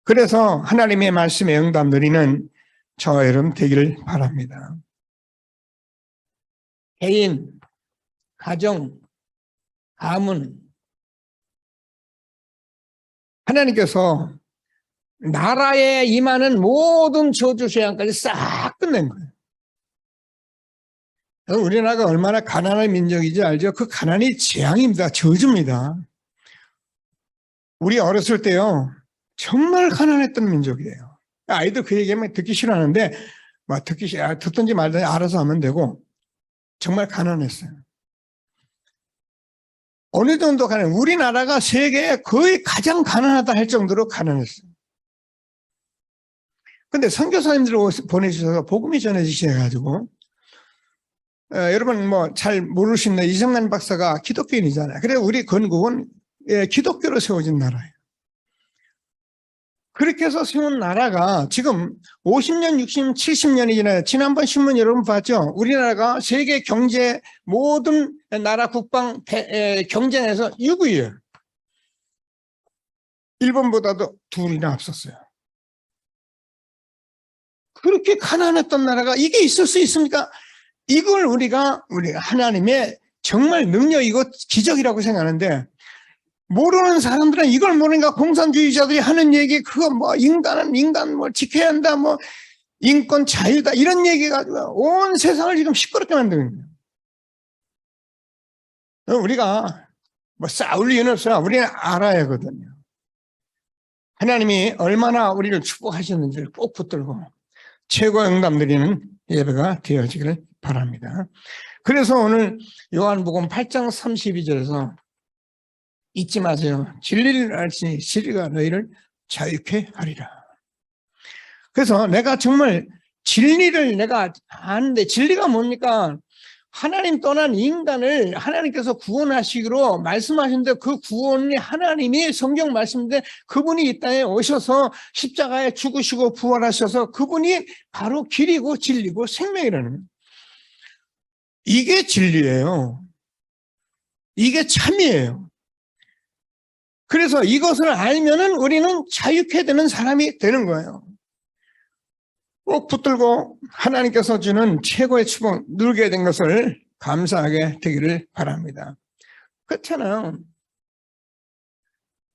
그래서 하나님의 말씀에 응답 누리는 저와 여러분 되기를 바랍니다. 개인, 가정, 가문, 하나님께서 나라에 임하는 모든 저주 재앙까지 싹 끝낸 거예요. 우리나라가 얼마나 가난한 민족인지 알죠? 그 가난이 재앙입니다. 저주입니다. 우리 어렸을 때요, 정말 가난했던 민족이에요. 아이들 그 얘기하면 듣기 싫어하는데, 듣든지 말든지 알아서 하면 되고, 정말 가난했어요. 어느 정도 가난, 우리나라가 세계에 거의 가장 가난하다 할 정도로 가난했어요. 근데 선교사님들을 보내주셔서 복음이 전해지셔가지고, 여러분 잘 모르시는 이정란 박사가 기독교인이잖아요. 그래서 우리 건국은 기독교로 세워진 나라예요. 그렇게 해서 세운 나라가 지금 50년, 60년, 70년이 지나요. 지난번 신문 여러분 봤죠? 우리나라가 세계 경제 모든 나라 국방 경쟁에서 6위예요. 일본보다도 2이나 앞섰어요. 그렇게 가난했던 나라가 이게 있을 수 있습니까? 이걸 우리가 하나님의 정말 능력이고 기적이라고 생각하는데 모르는 사람들은 이걸 모르니까 공산주의자들이 하는 얘기 그거 인간은 인간 지켜야 한다 인권 자유다 이런 얘기 가지고 온 세상을 지금 시끄럽게 만드는 거예요. 우리가 싸울 이유는 없어요. 우리는 알아야 하거든요. 하나님이 얼마나 우리를 축복하셨는지를 꼭 붙들고 최고 응답 드리는 예배가 되어지기를 바랍니다. 그래서 오늘 요한복음 8장 32절에서 잊지 마세요. 진리를 알지 진리가 너희를 자유케 하리라. 그래서 내가 정말 진리를 내가 아는데 진리가 뭡니까? 하나님 떠난 인간을 하나님께서 구원하시기로 말씀하신데 그 구원이 하나님이 성경 말씀인데 그분이 이 땅에 오셔서 십자가에 죽으시고 부활하셔서 그분이 바로 길이고 진리고 생명이라는 거예요. 이게 진리예요. 이게 참이에요. 그래서 이것을 알면은 우리는 자유케 되는 사람이 되는 거예요. 꼭 붙들고 하나님께서 주는 최고의 축복 누리게 된 것을 감사하게 되기를 바랍니다. 그렇잖아요.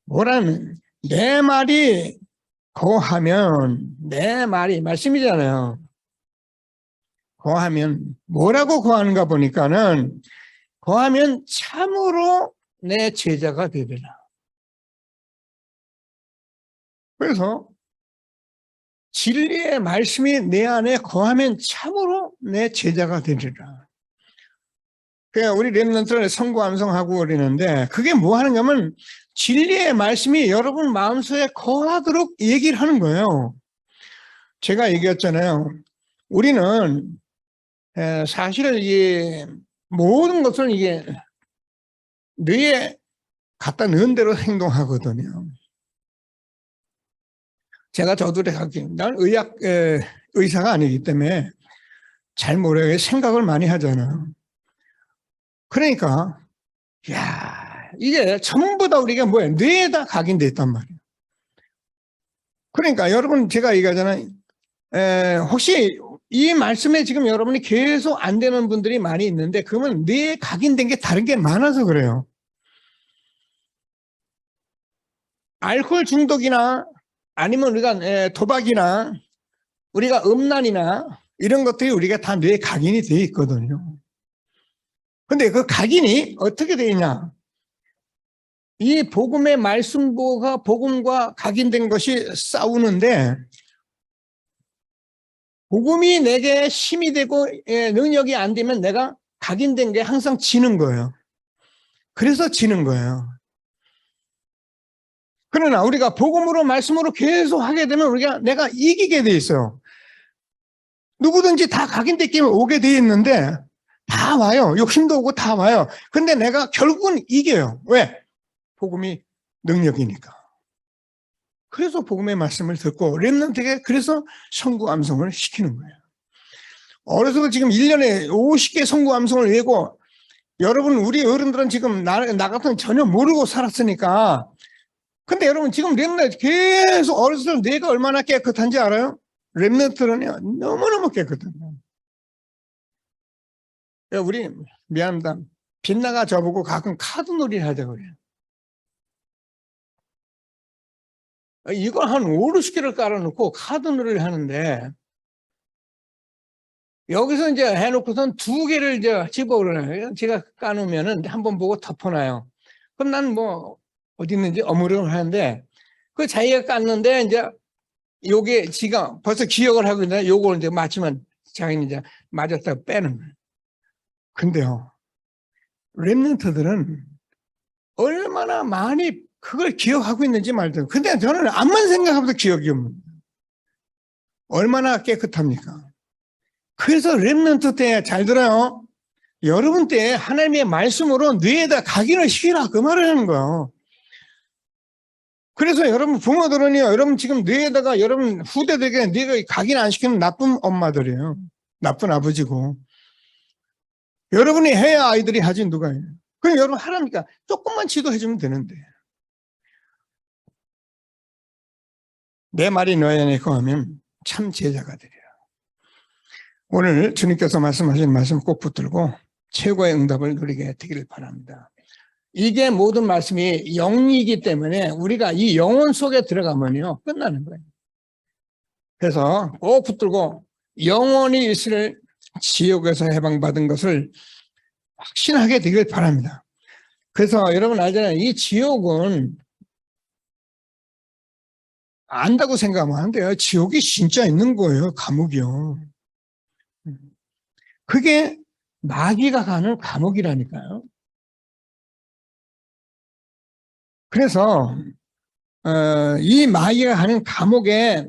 뭐라는 내 말이 고하면 내 말이 말씀이잖아요. 고하면 뭐라고 고하는가 보니까는 고하면 참으로 내 제자가 되리라. 그래서 진리의 말씀이 내 안에 거하면 참으로 내 제자가 되리라. 그냥 우리 렘넌트를 성구암성하고 그러는데 그게 뭐 하는가 하면 진리의 말씀이 여러분 마음속에 거하도록 얘기를 하는 거예요. 제가 얘기했잖아요. 우리는 사실 이 모든 것을 이게 뇌에 갖다 넣은 대로 행동하거든요. 제가 저들의 난 의사가 아니기 때문에 잘 모르게 생각을 많이 하잖아요. 그러니까 야 이게 전부 다 우리가 뭐야 뇌에다 각인돼 있단 말이에요. 그러니까 여러분 제가 얘기하잖아요. 혹시 이 말씀에 지금 여러분이 계속 안 되는 분들이 많이 있는데 그러면 뇌에 각인된 게 다른 게 많아서 그래요. 알코올 중독이나 아니면 우리가 도박이나 우리가 음란이나 이런 것들이 우리가 다 뇌에 각인이 되어 있거든요. 근데 그 각인이 어떻게 되어 있냐? 이 복음의 말씀과 복음과 각인된 것이 싸우는데 복음이 내게 힘이 되고 능력이 안 되면 내가 각인된 게 항상 지는 거예요. 그래서 지는 거예요. 그러나 우리가 복음으로 말씀으로 계속 하게 되면 내가 이기게 돼 있어요. 누구든지 다 각인됐기 때문에 오게 돼 있는데 다 와요. 욕심도 오고 다 와요. 근데 내가 결국은 이겨요. 왜? 복음이 능력이니까. 그래서 복음의 말씀을 듣고 렘넌트에게 그래서 성구암성을 시키는 거예요. 어려서 지금 1년에 50개 성구암성을 외고 여러분 우리 어른들은 지금 나 같은 전혀 모르고 살았으니까 근데 여러분 지금 렘넌트 계속 어렸을 때 뇌가 얼마나 깨끗한지 알아요? 렘넌트는요 너무너무 깨끗해요. 우리 미안합니다. 빛나가 저보고 가끔 카드놀이를 하자고 그래요. 이걸 한 5, 60개를 깔아놓고 카드놀이를 하는데 여기서 이제 해놓고선 2개를 이제 집어오려요. 제가 까놓으면은 한번 보고 덮어놔요. 그럼 난 뭐 어디 있는지 어무를 하는데 그 자기가 깠는데 이제 요게 지가 벌써 기억을 하고 있는데 요걸 이제 맞추면 자기는 이제 맞았다고 빼는 거예요. 근데요, 렘넌트들은 얼마나 많이 그걸 기억하고 있는지 말든. 근데 저는 암만 생각해도 기억이 없는 거예요. 얼마나 깨끗합니까? 그래서 렘넌트 때 잘 들어요. 여러분 때 하나님의 말씀으로 뇌에다 각인을 시키라 그 말을 하는 거예요. 그래서 여러분 부모들은요, 여러분 지금 뇌에다가 여러분 후대들에게 뇌가 각인 안 시키는 나쁜 엄마들이에요. 나쁜 아버지고. 여러분이 해야 아이들이 하지 누가 해요. 그럼 여러분 하라니까 조금만 지도해주면 되는데. 내 말이 너희 안에 거하면 참 제자가 되리라. 오늘 주님께서 말씀하신 말씀 꼭 붙들고 최고의 응답을 누리게 되기를 바랍니다. 이게 모든 말씀이 영이기 때문에 우리가 이 영혼 속에 들어가면요 끝나는 거예요. 그래서 꼭 붙들고 영원히 있을 지옥에서 해방받은 것을 확신하게 되길 바랍니다. 그래서 여러분 알잖아요. 이 지옥은 안다고 생각하면 안 돼요. 지옥이 진짜 있는 거예요. 감옥이요. 그게 마귀가 가는 감옥이라니까요. 그래서 이 마귀가 가는 감옥에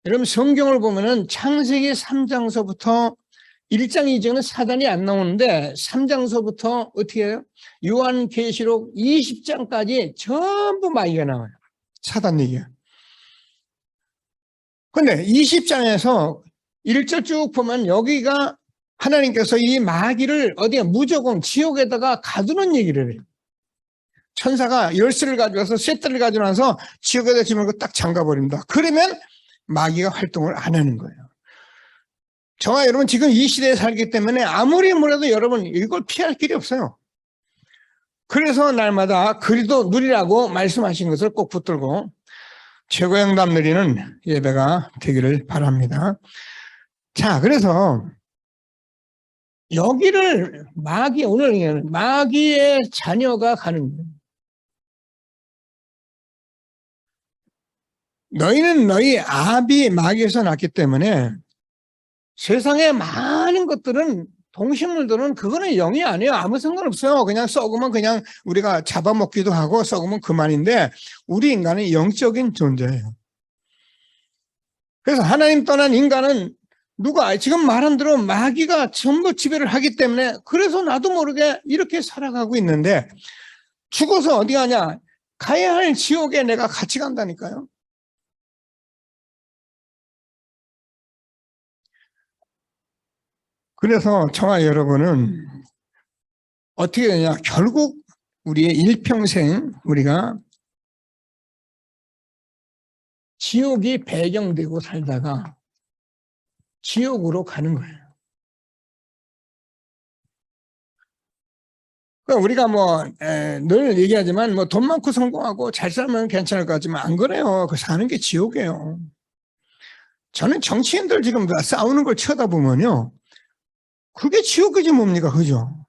여러분 성경을 보면은 창세기 3장서부터 1장 2장은 사단이 안 나오는데 3장서부터 어떻게 해요? 요한계시록 20장까지 전부 마귀가 나와요. 사단 얘기야. 근데 20장에서 1절 쭉 보면 여기가 하나님께서 이 마귀를 어디에 무조건 지옥에다가 가두는 얘기를 해요. 천사가 열쇠를 가져와서 쇠대를 가져와서 지옥에다 집어넣고 딱 잠가버립니다. 그러면 마귀가 활동을 안 하는 거예요. 저와 여러분 지금 이 시대에 살기 때문에 아무리 뭐라도 여러분 이걸 피할 길이 없어요. 그래서 날마다 그리도 누리라고 말씀하신 것을 꼭 붙들고 최고의 응답 누리는 예배가 되기를 바랍니다. 자, 그래서 여기를 오늘 마귀의 자녀가 가는 거예요. 너희는 너희 아비 마귀에서 났기 때문에 세상의 많은 것들은 동식물들은 그거는 영이 아니에요. 아무 상관없어요. 그냥 썩으면 그냥 우리가 잡아먹기도 하고 썩으면 그만인데 우리 인간은 영적인 존재예요. 그래서 하나님 떠난 인간은 누가 지금 말한 대로 마귀가 전부 지배를 하기 때문에 그래서 나도 모르게 이렇게 살아가고 있는데 죽어서 어디 가냐? 가야 할 지옥에 내가 같이 간다니까요. 그래서 저와 여러분은 어떻게 되냐? 결국 우리의 일평생 우리가 지옥이 배경되고 살다가 지옥으로 가는 거예요. 그러니까 우리가 늘 얘기하지만 돈 많고 성공하고 잘 살면 괜찮을 것 같지만 안 그래요. 그 사는 게 지옥이에요. 저는 정치인들 지금 싸우는 걸 쳐다보면요. 그게 지옥이지 뭡니까? 그죠?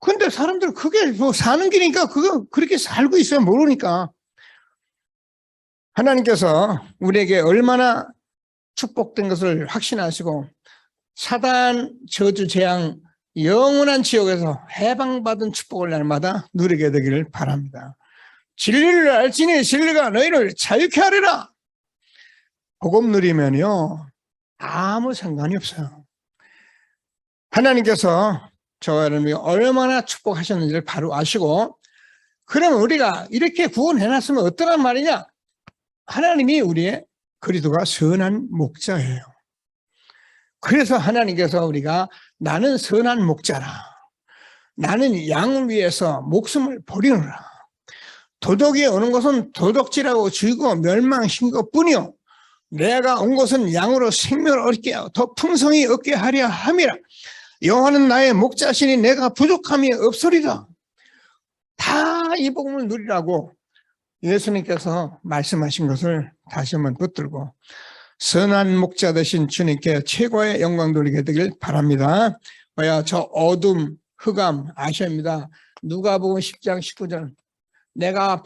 근데 사람들 그게 사는 길이니까 그거 그렇게 살고 있어요. 모르니까. 하나님께서 우리에게 얼마나 축복된 것을 확신하시고 사단, 저주, 재앙, 영원한 지옥에서 해방받은 축복을 날마다 누리게 되기를 바랍니다. 진리를 알지니 진리가 너희를 자유케 하리라. 복음 누리면요 아무 상관이 없어요. 하나님께서 저와 여러분이 얼마나 축복하셨는지를 바로 아시고 그러면 우리가 이렇게 구원해놨으면 어떠란 말이냐? 하나님이 우리의 그리스도가 선한 목자예요. 그래서 하나님께서 우리가 나는 선한 목자라. 나는 양을 위해서 목숨을 버리노라. 도둑이 오는 것은 도둑질하고 죽이고 멸망시킨 것뿐이요. 내가 온 것은 양으로 생명을 얻게 하고 더 풍성히 얻게 하려 함이라. 여호와는 나의 목자시니 내가 부족함이 없으리라. 다 이 복음을 누리라고 예수님께서 말씀하신 것을 다시 한번 붙들고 선한 목자 되신 주님께 최고의 영광 돌리게 되길 바랍니다. 저 어둠, 흑암 아셔야 합니다. 누가복음 10장 19절 내가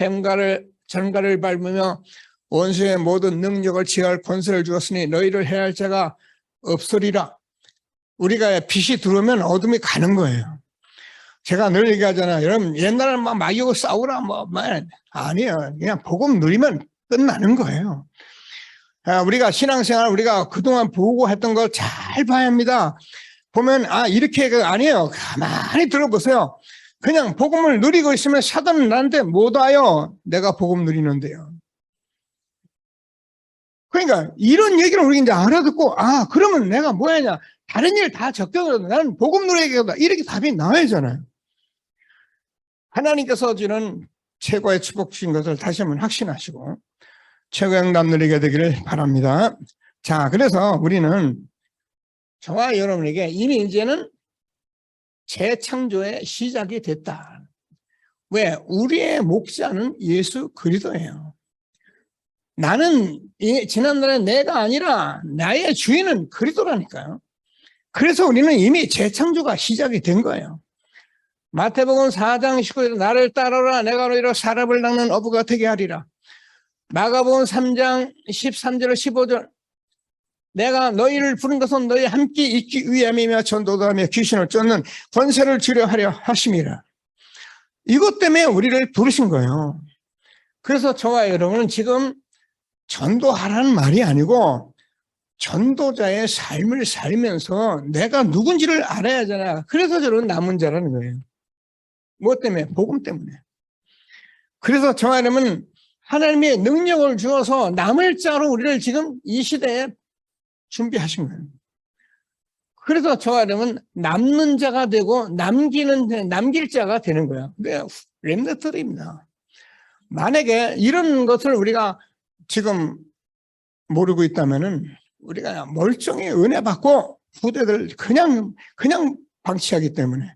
전갈을 밟으며 원수의 모든 능력을 제어할 권세를 주었으니 너희를 해할 자가 없으리라. 우리가 빛이 들어오면 어둠이 가는 거예요. 제가 늘 얘기하잖아요. 여러분 옛날에는 막 마귀하고 싸우라 아니에요. 그냥 복음 누리면 끝나는 거예요. 우리가 신앙생활 우리가 그동안 보고 했던 걸 잘 봐야 합니다. 보면 이렇게 아니에요. 가만히 들어보세요. 그냥 복음을 누리고 있으면 사단은 나한테 못 와요. 내가 복음 누리는데요. 그러니까 이런 얘기를 우리 이제 알아듣고 그러면 내가 뭐 하냐. 다른 일 다 적격을 나는 복음 누리겠다. 이렇게 답이 나와야잖아요. 하나님께서 주는 최고의 축복 주신 것을 다시 한번 확신하시고 최고의 응답 누리게 되기를 바랍니다. 자, 그래서 우리는 저와 여러분에게 이미 이제는 재창조의 시작이 됐다. 왜? 우리의 목자는 예수 그리스도예요. 나는 지난날에 내가 아니라 나의 주인은 그리스도라니까요. 그래서 우리는 이미 재창조가 시작이 된 거예요. 마태복음 4장 19절 나를 따르라 내가 너희로 사람을 낚는 어부가 되게 하리라. 마가복음 3장 13절 15절 내가 너희를 부른 것은 너희 함께 있기 위함이며 전도하며 귀신을 쫓는 권세를 주려 하려 하심이라. 이것 때문에 우리를 부르신 거예요. 그래서 저와 여러분은 지금 전도하라는 말이 아니고 전도자의 삶을 살면서 내가 누군지를 알아야 하잖아. 그래서 저는 남은 자라는 거예요. 뭐 때문에? 복음 때문에. 그래서 저와 여러분은 하나님의 능력을 주어서 남을 자로 우리를 지금 이 시대에 준비하신 거예요. 그래서 저와 여러분 남는 자가 되고 남길 자가 되는 거예요. 그게 렘넌트입니다. 만약에 이런 것을 우리가 지금 모르고 있다면은 우리가 멀쩡히 은혜 받고 후대들 그냥 방치하기 때문에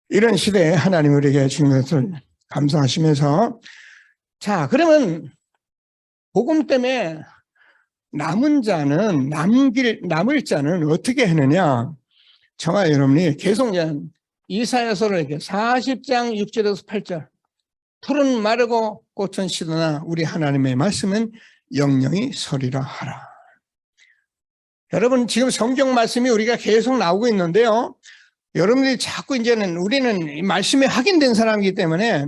이런 시대에 하나님 우리에게 주신 것을 감사하시면서 자 그러면 복음 때문에 남은 자는 남을 자는 어떻게 하느냐? 저와 여러분이 계속 이사야서를 이렇게 40장 6절에서 8절 푸른 마르고 꽃은 시드나 우리 하나님의 말씀은 영영이 서리라 하라. 여러분, 지금 성경 말씀이 우리가 계속 나오고 있는데요. 여러분들이 자꾸 이제는 우리는 말씀이 확인된 사람이기 때문에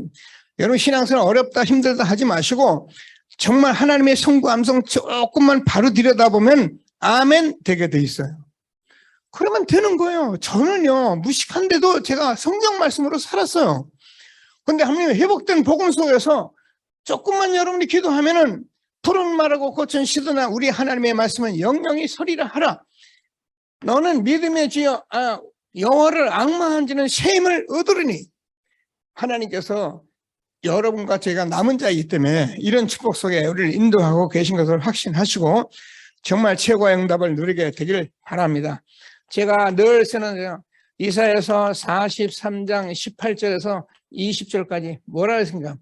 여러분 신앙생활 어렵다 힘들다 하지 마시고 정말 하나님의 성부 암송 조금만 바로 들여다보면 아멘 되게 돼 있어요. 그러면 되는 거예요. 저는요 무식한데도 제가 성경 말씀으로 살았어요. 그런데 하나님의 회복된 복음 속에서 조금만 여러분이 기도하면은 푸른 말하고 고천 시드나 우리 하나님의 말씀은 영영이 서리라 하라. 너는 믿음의 주여 여호와를 앙망한지는 새 힘을 얻으리니. 하나님께서 여러분과 제가 남은 자이기 때문에 이런 축복 속에 우리를 인도하고 계신 것을 확신하시고 정말 최고의 응답을 누리게 되기를 바랍니다. 제가 늘 쓰는 이사야서 43장 18절에서 20절까지 뭐라 했습니까?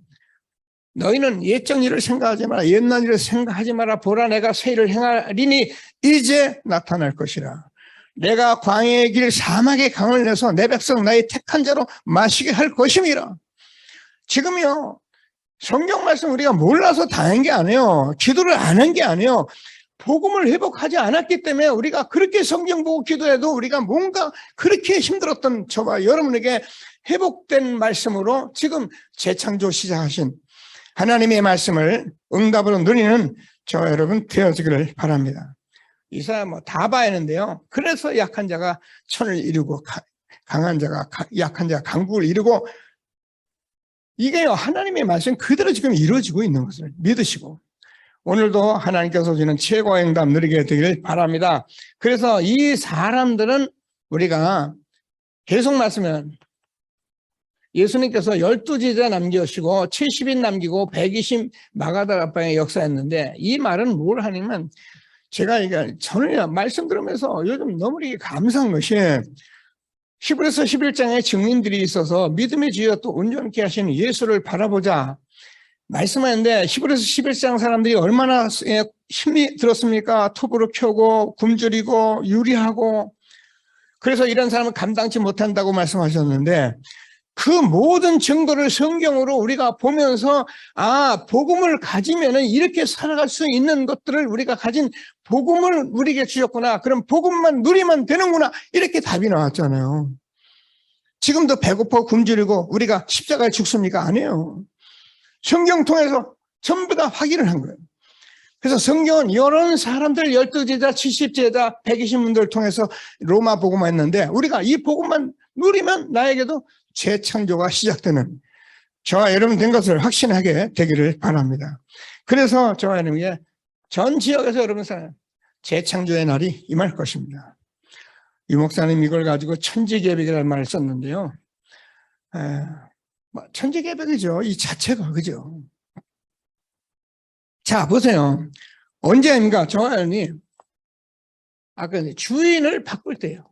너희는 옛적 일을 생각하지 마라. 옛날 일을 생각하지 마라. 보라 내가 새 일을 행하리니 이제 나타날 것이라. 내가 광야의 길 사막의 강을 내서 내 백성 나의 택한 자로 마시게 할 것임이라. 지금요 성경 말씀 우리가 몰라서 당한 게 아니에요. 기도를 안 한 게 아니에요. 복음을 회복하지 않았기 때문에 우리가 그렇게 성경 보고 기도해도 우리가 뭔가 그렇게 힘들었던 저와 여러분에게 회복된 말씀으로 지금 재창조 시작하신 하나님의 말씀을 응답으로 누리는 저와 여러분 되어지기를 바랍니다. 이사야 다 봐야 하는데요. 그래서 약한 자가 천을 이루고 강한 자가 약한 자가 강국을 이루고 이게요 하나님의 말씀 그대로 지금 이루어지고 있는 것을 믿으시고 오늘도 하나님께서 주는 최고의 응답 누리게 되기를 바랍니다. 그래서 이 사람들은 우리가 계속 말씀은 예수님께서 12제자 남기시고 70인 남기고 120 마가다 앞방에 역사했는데 이 말은 뭘 하냐면 제가 이게 저는 말씀 들으면서 요즘 너무 감사한 것이 히브리서 11장에 증인들이 있어서 믿음의 주여 또 온전케 하시는 예수를 바라보자 말씀하는데 히브리서 11장 사람들이 얼마나 힘이 들었습니까? 톱으로 켜고 굶주리고 유리하고 그래서 이런 사람은 감당치 못한다고 말씀하셨는데 그 모든 증거를 성경으로 우리가 보면서 복음을 가지면은 이렇게 살아갈 수 있는 것들을 우리가 가진 복음을 우리에게 주셨구나. 그럼 복음만 누리면 되는구나. 이렇게 답이 나왔잖아요. 지금도 배고파 굶주리고 우리가 십자가에 죽습니까? 아니에요. 성경 통해서 전부 다 확인을 한 거예요. 그래서 성경은 이런 사람들 12제자, 70제자, 120분들을 통해서 로마 복음을 했는데 우리가 이 복음만 누리면 나에게도 재창조가 시작되는 저와 여러분 된 것을 확신하게 되기를 바랍니다. 그래서 저와 여러분에게 전 지역에서 여러분 재창조의 날이 임할 것입니다. 유 목사님 이걸 가지고 천지개벽이라는 말을 썼는데요. 천지개벽이죠. 이 자체가 그죠. 자 보세요. 언제입니까? 저와 여러분이 아까 주인을 바꿀 때요.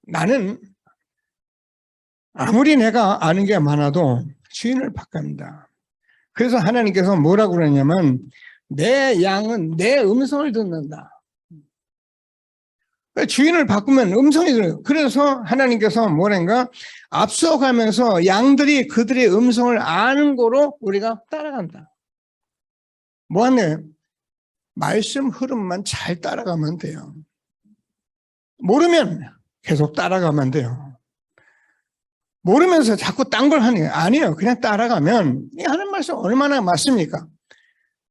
나는 아무리 내가 아는 게 많아도 주인을 바꿉니다. 그래서 하나님께서 뭐라고 그러냐면 내 양은 내 음성을 듣는다. 주인을 바꾸면 음성이 들어요. 그래서 하나님께서 뭐란가 앞서가면서 양들이 그들의 음성을 아는 거로 우리가 따라간다. 뭐하네? 말씀 흐름만 잘 따라가면 돼요. 모르면 계속 따라가면 돼요. 모르면서 자꾸 딴 걸 하는 게 아니에요. 그냥 따라가면 하는 말씀 얼마나 맞습니까?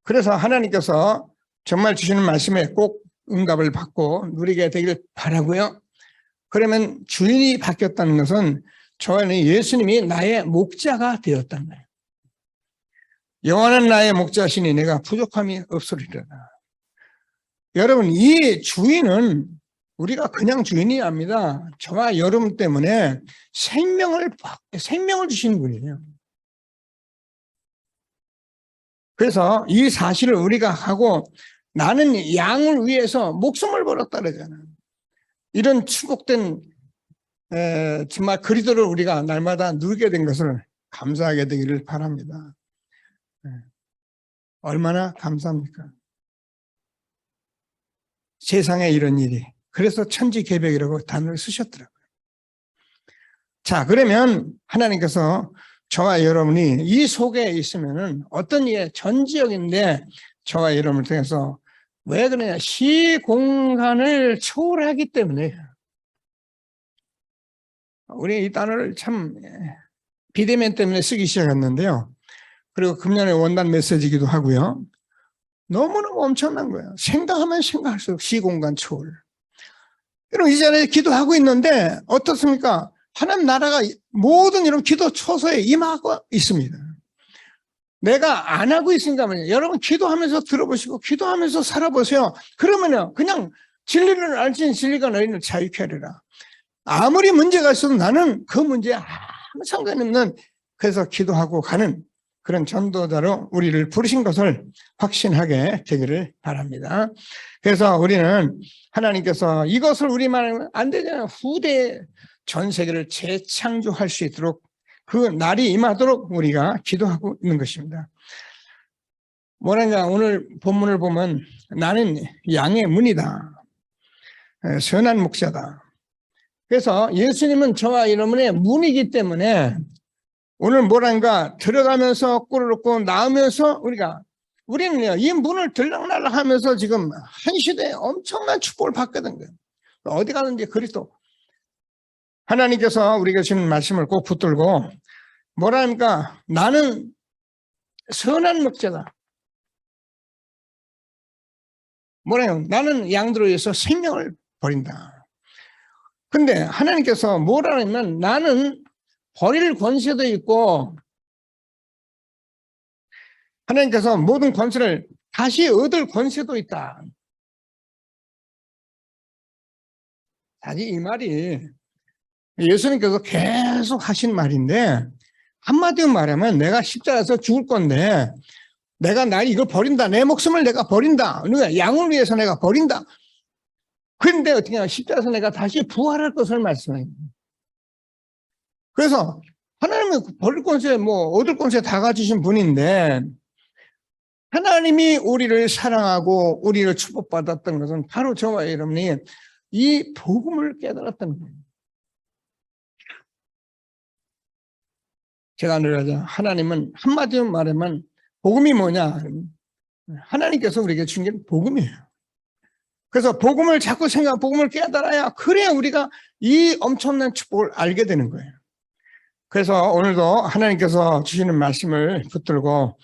그래서 하나님께서 정말 주시는 말씀에 꼭 응답을 받고 누리게 되길 바라고요. 그러면 주인이 바뀌었다는 것은 저는 예수님이 나의 목자가 되었다는 거예요. 여호와는 나의 목자시니 내가 부족함이 없으리라. 여러분 이 주인은 우리가 그냥 주인이 아닙니다. 저와 여러분 때문에 생명을 주시는 분이에요. 그래서 이 사실을 우리가 하고 나는 양을 위해서 목숨을 걸었다 그러잖아요. 이런 축복된 정말 그리스도를 우리가 날마다 누리게 된 것을 감사하게 되기를 바랍니다. 얼마나 감사합니까? 세상에 이런 일이. 그래서 천지개벽이라고 단어를 쓰셨더라고요. 자, 그러면 하나님께서 저와 여러분이 이 속에 있으면은 어떤 전 지역인데 저와 여러분을 통해서 왜 그러냐? 시공간을 초월하기 때문에. 우리 이 단어를 참 비대면 때문에 쓰기 시작했는데요. 그리고 금년에 원단 메시지이기도 하고요. 너무너무 엄청난 거예요. 생각하면 생각할수록 시공간 초월. 여러분, 이 자리에 기도하고 있는데 어떻습니까? 하나님 나라가 모든 이런 기도 초소에 임하고 있습니다. 내가 안 하고 있으니까 말이에요. 여러분 기도하면서 들어보시고 기도하면서 살아보세요. 그러면요, 그냥 진리를 알지니 진리가 너희를 자유케 하리라. 아무리 문제가 있어도 나는 그 문제에 아무 상관이 없는, 그래서 기도하고 가는 그런 전도자로 우리를 부르신 것을 확신하게 되기를 바랍니다. 그래서 우리는 하나님께서 이것을 우리만 하면 안 되잖아요. 후대 전 세계를 재창조할 수 있도록 그 날이 임하도록 우리가 기도하고 있는 것입니다. 뭐라냐, 오늘 본문을 보면 나는 양의 문이다. 선한 목자다. 그래서 예수님은 저와 여러분의 문이기 때문에 오늘 뭐란가 들어가면서 꿀을 얻고 나오면서 우리는요, 이 문을 들락날락 하면서 지금 한 시대에 엄청난 축복을 받게 된 거예요. 어디 가는지 그리스도. 하나님께서 우리가 주는 말씀을 꼭 붙들고 뭐라니까, 나는 선한 목자다. 뭐래요? 나는 양들을 위해서 생명을 버린다. 근데 하나님께서 뭐라냐면 나는 버릴 권세도 있고 하나님께서 모든 권세를 다시 얻을 권세도 있다. 사실 이 말이 예수님께서 계속 하신 말인데 한마디로 말하면 내가 십자가에서 죽을 건데 내가 이걸 버린다. 내 목숨을 내가 버린다. 그러니까 양을 위해서 내가 버린다. 그런데 어떻게 하냐, 십자가에서 내가 다시 부활할 것을 말씀해요. 그래서 하나님은 버릴 권세, 얻을 권세 다 가지신 분인데 하나님이 우리를 사랑하고 우리를 축복받았던 것은 바로 저와 여러분이 이 복음을 깨달았던 거예요. 제가 늘 하죠. 하나님은 한마디로 말하면 복음이 뭐냐? 하나님께서 우리에게 준 게 복음이에요. 그래서 복음을 자꾸 복음을 깨달아야 그래야 우리가 이 엄청난 축복을 알게 되는 거예요. 그래서 오늘도 하나님께서 주시는 말씀을 붙들고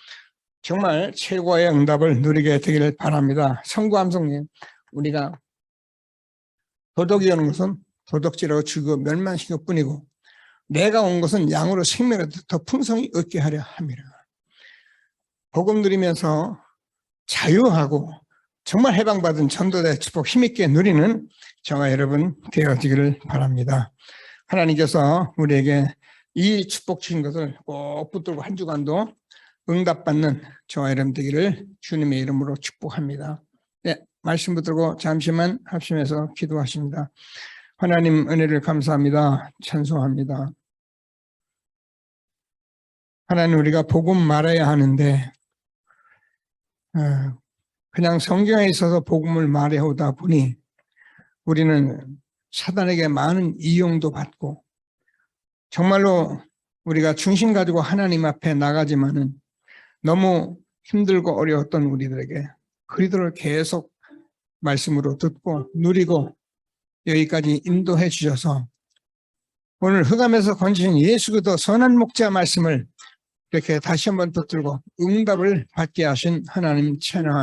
정말 최고의 응답을 누리게 되기를 바랍니다. 성구함성님, 우리가 도덕이 오는 것은 도덕질하고 죽어 멸망시킬 뿐이고 내가 온 것은 양으로 생명을 더 풍성히 얻게 하려 함이라. 복음 누리면서 자유하고 정말 해방받은 전도자의 축복 힘있게 누리는 저와 여러분 되어지기를 바랍니다. 하나님께서 우리에게 이 축복 주신 것을 꼭 붙들고 한 주간도 응답받는 저와 여러분 되기를 주님의 이름으로 축복합니다. 네, 말씀 붙들고 잠시만 합심해서 기도하십니다. 하나님 은혜를 감사합니다. 찬송합니다. 하나님, 우리가 복음 말해야 하는데 그냥 성경에 있어서 복음을 말해오다 보니 우리는 사단에게 많은 이용도 받고 정말로 우리가 중심 가지고 하나님 앞에 나가지만은 너무 힘들고 어려웠던 우리들에게 그리스도를 계속 말씀으로 듣고 누리고 여기까지 인도해 주셔서 오늘 흑암에서 건지신 예수 그리스도 선한 목자 말씀을 이렇게 다시 한번 붙들고 응답을 받게 하신 하나님 찬양합니다.